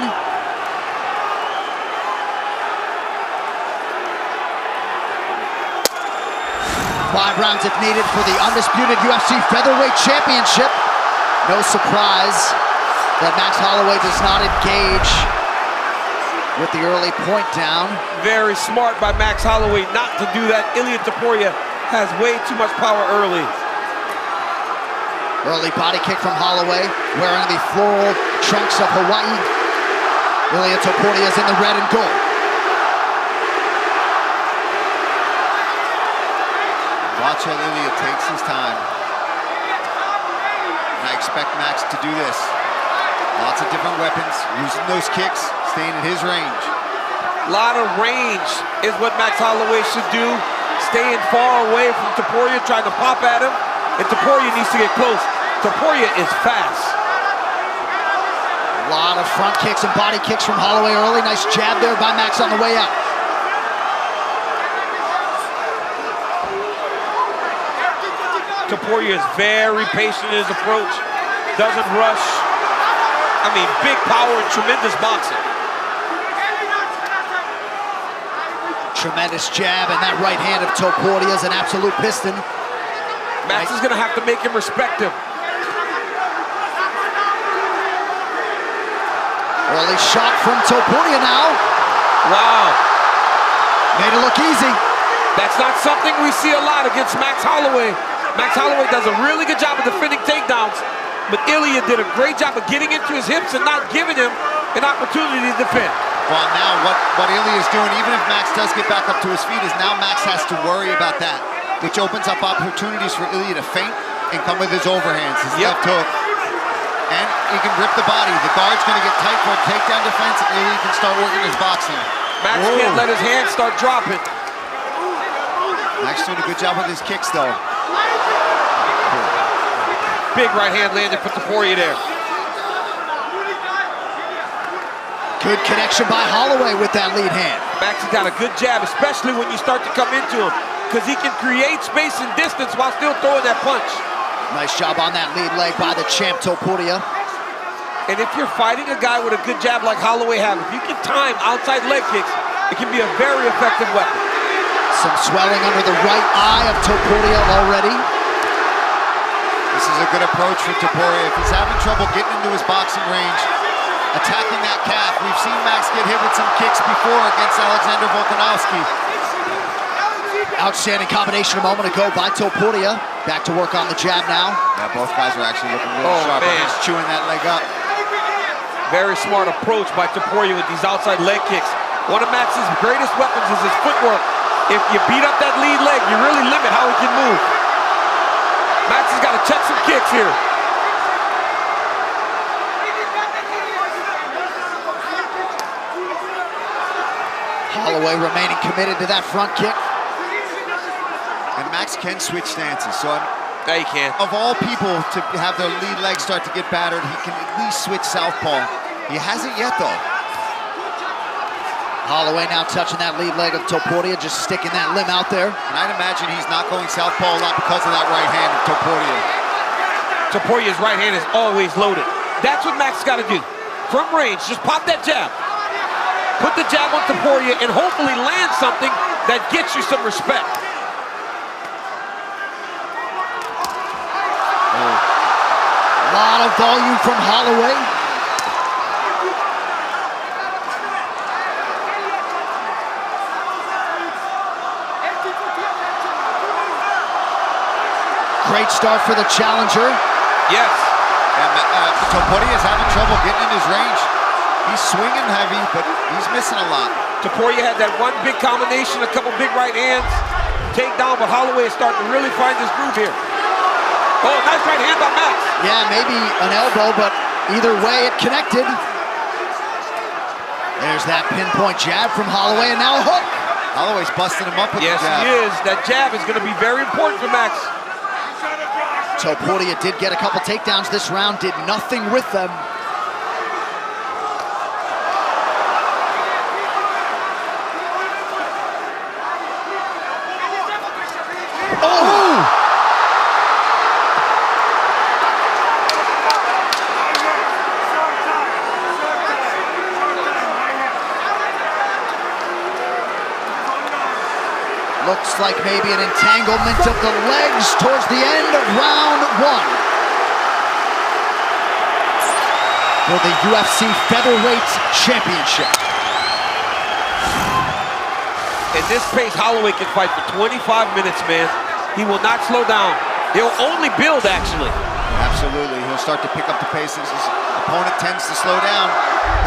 5 rounds if needed for the undisputed UFC featherweight championship. No surprise that Max Holloway does not engage with the early point down.
Very smart by Max Holloway not to do that. Ilia Topuria has way too much power early.
Early body kick from Holloway, wearing the floral trunks of Hawaii. Ilia Topuria is in the red and gold.
Watch how Ilia takes his time. And I expect Max to do this. Lots of different weapons, using those kicks, staying in his range.
A lot of range is what Max Holloway should do. Staying far away from Topuria, trying to pop at him. And Topuria needs to get close. Topuria is fast.
A lot of front kicks and body kicks from Holloway early. Nice jab there by Max on the way out.
Topuria is very patient in his approach, doesn't rush. I mean, big power and tremendous boxing.
Tremendous jab, and that right hand of Topuria is an absolute piston.
Max is gonna have to make him respect him.
Early shot from Topuria now.
Wow.
Made it look easy.
That's not something we see a lot against Max Holloway. Max Holloway does a really good job of defending takedowns, but Ilia did a great job of getting into his hips and not giving him an opportunity to defend.
Well, now what Ilia is doing, even if Max does get back up to his feet, is now Max has to worry about that, which opens up opportunities for Ilia to feint and come with his overhands, his left hook. And he can rip the body. The guard's going to get tight for a takedown defense, and Ilia can start working his boxing.
Max can't let his hands start dropping.
Max doing a good job with his kicks, though.
big right hand landed for Topuria there.
Good connection by Holloway with that lead hand.
Max has got a good jab, especially when you start to come into him, because he can create space and distance while still throwing that punch.
Nice job on that lead leg by the champ Topuria.
And if you're fighting a guy with a good jab like Holloway have, if you can time outside leg kicks, it can be a very effective weapon.
Some swelling under the right eye of Topuria already.
This is a good approach for Topuria. If he's having trouble getting into his boxing range, attacking that calf. We've seen Max get hit with some kicks before against Alexander Volkanovski.
Outstanding combination a moment ago by Topuria. Back to work on the jab now.
Yeah, both guys are actually looking really sharp. He's chewing that leg up.
Very smart approach by Topuria with these outside leg kicks. One of Max's greatest weapons is his footwork. If you beat up that lead leg, you really limit how he can move. Max has got to check some kicks here.
Holloway remaining committed to that front kick.
And Max can switch stances, so
yeah, he can.
Of all people to have their lead leg start to get battered, he can at least switch southpaw. He hasn't yet, though.
Holloway now touching that lead leg of Topuria, just sticking that limb out there.
And I'd imagine he's not going southpaw a lot because of that right hand of Topuria.
Topuria's right hand is always loaded. That's what Max got to do. From range, just pop that jab. Put the jab on Topuria and hopefully land something that gets you some respect.
A lot of volume from Holloway. Great start for the challenger.
Yes.
Topuria is having trouble getting in his range. He's swinging heavy, but he's missing a lot.
Topuria had that one big combination, a couple big right hands, takedown, but Holloway is starting to really find his groove here. Oh, nice right hand by Max.
Yeah, maybe an elbow, but either way it connected. There's that pinpoint jab from Holloway, and now a hook.
Holloway's busting him up with the jab.
Yes, he is. That jab is going to be very important for Max.
Topuria did get a couple takedowns this round, did nothing with them. Looks like maybe an entanglement of the legs towards the end of round one. For the UFC Featherweight Championship.
In this pace, Holloway can fight for 25 minutes, man. He will not slow down. He'll only build, actually.
Absolutely. He'll start to pick up the pace as his opponent tends to slow down.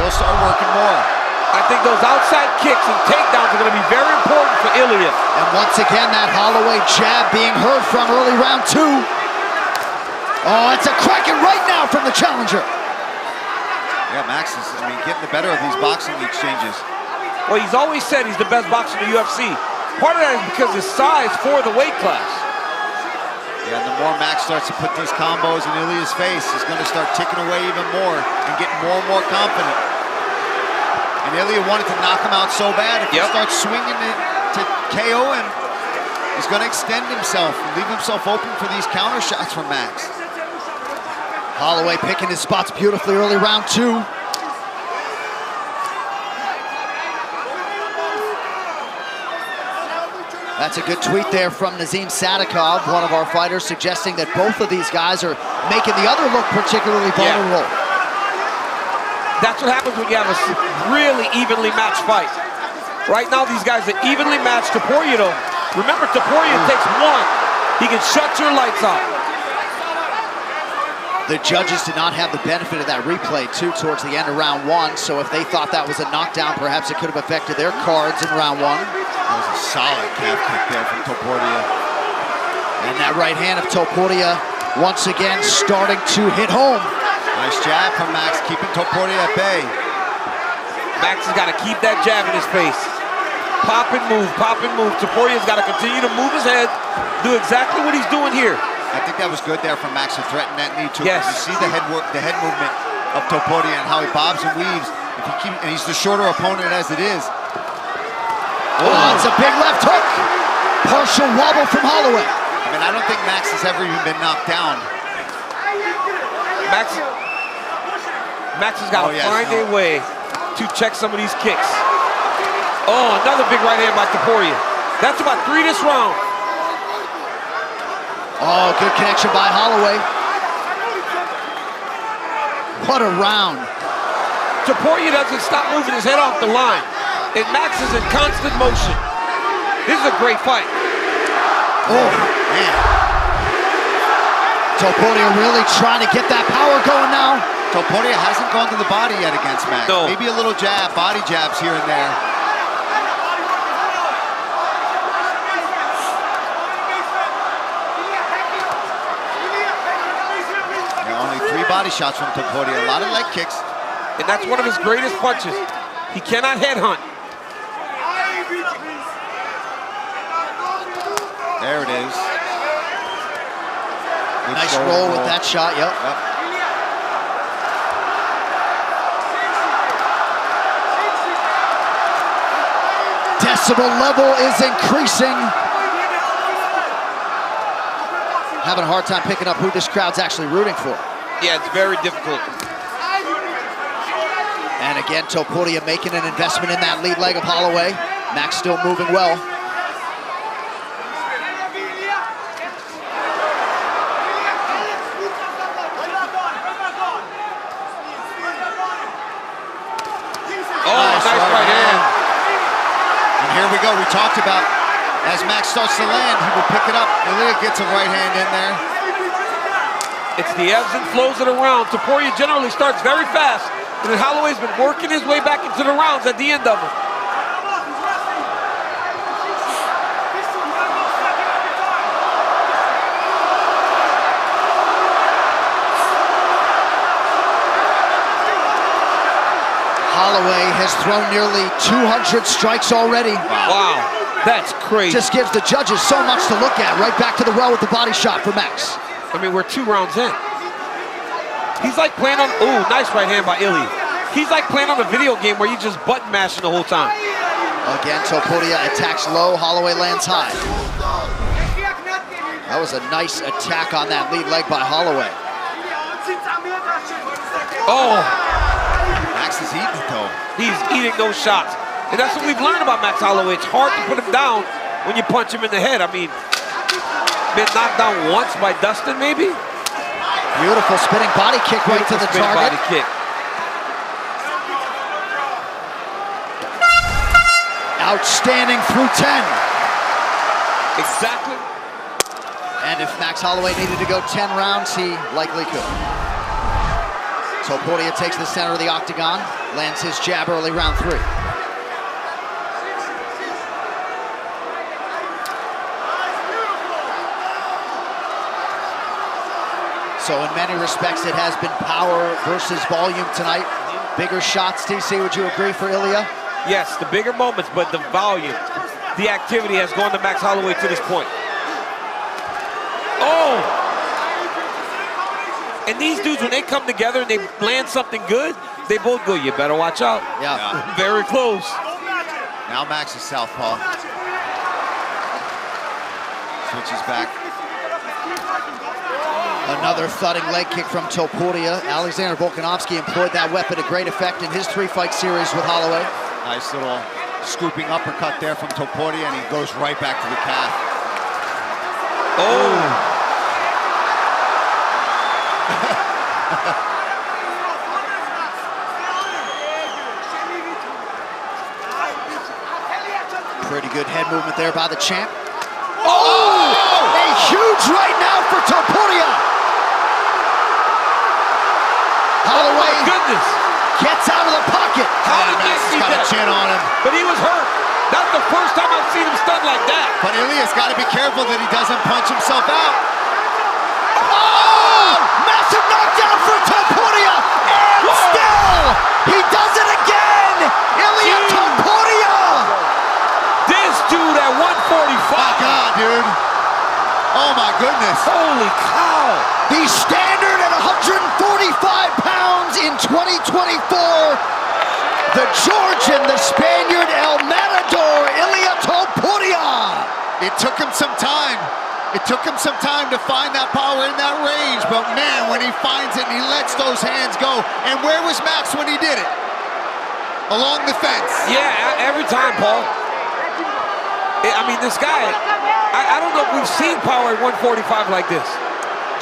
He'll start working more.
I think those outside kicks and takedowns are going to be very important for Ilia.
And once again, that Holloway jab being heard from early round two. Oh, it's a cracking right now from the challenger.
Yeah, Max is, getting the better of these boxing exchanges.
Well, he's always said he's the best boxer in the UFC. Part of that is because his size for the weight class.
Yeah, and the more Max starts to put these combos in Ilia's face, he's going to start ticking away even more and getting more and more confident. And Ilia wanted to knock him out so bad. If he starts swinging it to KO him, he's going to extend himself and leave himself open for these counter shots from Max.
Holloway picking his spots beautifully early round two. That's a good tweet there from Nazim Sadikov, one of our fighters, suggesting that both of these guys are making the other look particularly vulnerable.
That's what happens when you have a really evenly matched fight. Right now, these guys are evenly matched. Topuria, though, remember, Topuria takes one. He can shut your lights out.
The judges did not have the benefit of that replay, too, towards the end of round one. So if they thought that was a knockdown, perhaps it could have affected their cards in round one.
That was a solid calf kick there from Topuria.
And that right hand of Topuria, once again, starting to hit home.
Nice jab from Max, keeping Topuria at bay.
Max has got to keep that jab in his face. Pop and move, pop and move. Topuria's got to continue to move his head, do exactly what he's doing here.
I think that was good there from Max to threaten that knee too.
Yes.
You see the head movement of Topuria and how he bobs and weaves. And he's the shorter opponent as it is.
Oh, it's a big left hook. Partial wobble from Holloway.
I mean, I don't think Max has ever even been knocked down.
Max has got to find a way to check some of these kicks. Oh, another big right hand by Topuria. That's about 3 this round.
Oh, good connection by Holloway. What a round.
Topuria doesn't stop moving his head off the line. And Max is in constant motion. This is a great fight.
Oh, man. Topuria really trying to get that power going now.
Topuria hasn't gone to the body yet against Max.
No.
Maybe a little jab, body jabs here and there. Only 3 body shots from Topuria, a lot of leg kicks.
And that's one of his greatest punches. He cannot headhunt.
There it is. Good
nice roll with that shot, yep. Decibel level is increasing. Having a hard time picking up who this crowd's actually rooting for.
Yeah, it's very difficult.
And again, Topuria making an investment in that lead leg of Holloway. Max still moving well.
Oh, nice right hand.
And here we go. We talked about as Max starts to land, he will pick it up. Ilia gets a right hand in there.
It's the ebbs and flows of the round. Topuria generally starts very fast, and then Holloway's been working his way back into the rounds at the end of them.
Holloway has thrown nearly 200 strikes already.
Wow, that's crazy.
Just gives the judges so much to look at. Right back to the well with the body shot for Max.
I mean, we're 2 rounds in. He's like playing on, ooh, nice right hand by Ilia. He's like playing on a video game where you just button mashing the whole time.
Again, Topuria attacks low, Holloway lands high. That was a nice attack on that lead leg by Holloway.
Oh.
Max is eating it though.
He's eating those shots. And that's what we've learned about Max Holloway. It's hard to put him down when you punch him in the head. I mean, been knocked down once by Dustin, maybe?
Beautiful spinning body kick right to the target.
Body kick.
Outstanding through 10.
Exactly.
And if Max Holloway needed to go 10 rounds, he likely could. Topuria takes the center of the octagon, lands his jab early round 3. So in many respects, it has been power versus volume tonight. Bigger shots, TC, would you agree, for Ilia?
Yes, the bigger moments, but the volume, the activity has gone to Max Holloway to this point. Oh! And these dudes, when they come together and they land something good, they both go, you better watch out.
Yeah.
Very close.
Now Max is southpaw. Switches back.
Another thudding leg kick from Topuria. Alexander Volkanovski employed that weapon to great effect in his 3-fight series with Holloway.
Nice little scooping uppercut there from Topuria, and he goes right back to the calf.
Oh!
Pretty good head movement there by the champ.
Oh!
A huge right now for Topuria. Holloway,
oh my goodness,
gets out of the pocket.
How did
Max has got a chin on him.
But he was hurt. That's the first time I've seen him stunned like that.
But Ilia's got to be careful that he doesn't punch himself out.
Oh! Massive knockdown for Topuria. And still, he does it again. Ilia Topuria.
This dude at 145.
My God, dude. Oh Oh my goodness.
Holy cow.
The standard at 145 pounds in 2024. The Georgian, the Spaniard, El Matador, Ilia Topuria.
It took him some time. It took him some time to find that power in that range, but man, when he finds it and he lets those hands go. And where was Max when he did it? Along the fence.
Yeah, every time, Paul. I mean, this guy, I don't know if we've seen power at 145 like this.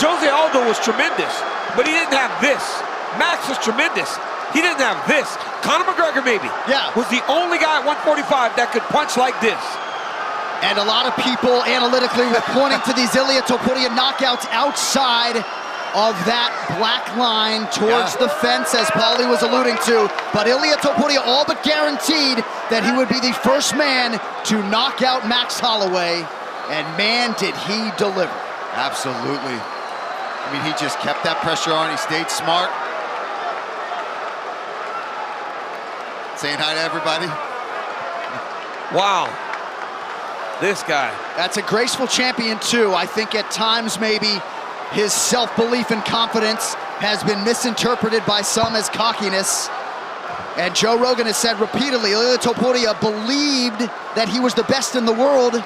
Jose Aldo was tremendous, but he didn't have this. Max was tremendous. He didn't have this. Conor McGregor, maybe, was the only guy at 145 that could punch like this.
And a lot of people analytically were pointing to these Ilia Topuria knockouts outside of that black line towards the fence, as Paulie was alluding to. But Ilia Topuria all but guaranteed that he would be the first man to knock out Max Holloway. And man, did he deliver.
Absolutely. I mean, he just kept that pressure on. He stayed smart. Saying hi to everybody.
Wow. This guy.
That's a graceful champion too. I think at times maybe his self-belief and confidence has been misinterpreted by some as cockiness. And Joe Rogan has said repeatedly, Ilia Topuria believed that he was the best in the world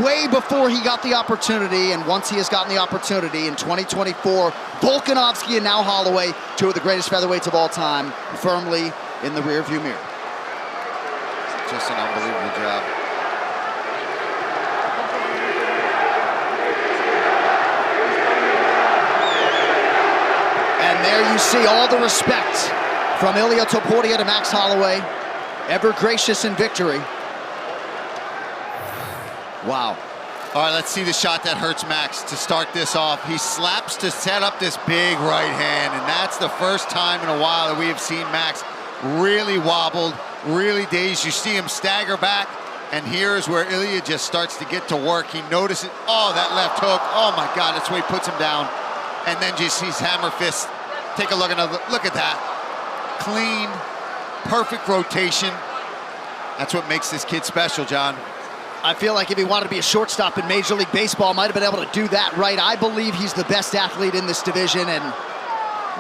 way before he got the opportunity. And once he has gotten the opportunity in 2024, Volkanovski and now Holloway, two of the greatest featherweights of all time, firmly in the rearview mirror.
Just an unbelievable job.
And there you see all the respect from Ilia Topuria to Max Holloway, ever gracious in victory.
Wow. All right, let's see the shot that hurts Max to start this off. He slaps to set up this big right hand, and that's the first time in a while that we have seen Max really wobbled, really dazed. You see him stagger back, and here's where Ilia just starts to get to work. He notices, oh, that left hook. Oh my God, that's where he puts him down. And then just sees hammer fist. Take a look at that. Clean, perfect rotation. That's what makes this kid special, John.
I feel like if he wanted to be a shortstop in Major League Baseball, might have been able to do that right. I believe he's the best athlete in this division and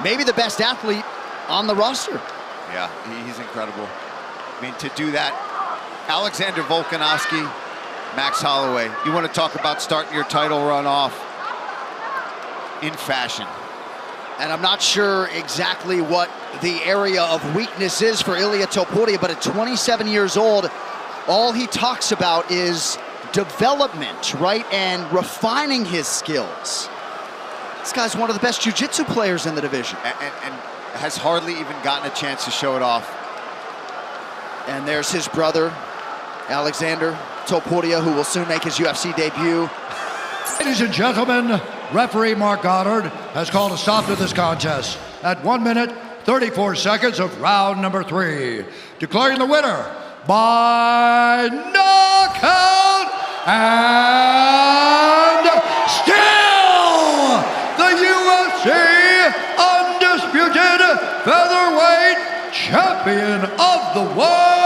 maybe the best athlete on the roster.
Yeah, he's incredible. I mean, to do that, Alexander Volkanovski, Max Holloway. You want to talk about starting your title run off in fashion.
And I'm not sure exactly what the area of weakness is for Ilia Topuria, but at 27 years old, all he talks about is development, right? And refining his skills. This guy's one of the best jiu-jitsu players in the division.
And has hardly even gotten a chance to show it off.
And there's his brother, Alexander Topuria, who will soon make his UFC debut.
Ladies and gentlemen, referee Mark Goddard has called a stop to this contest at 1 minute, 34 seconds of round number 3. Declaring the winner by knockout and still the UFC undisputed featherweight champion of the world,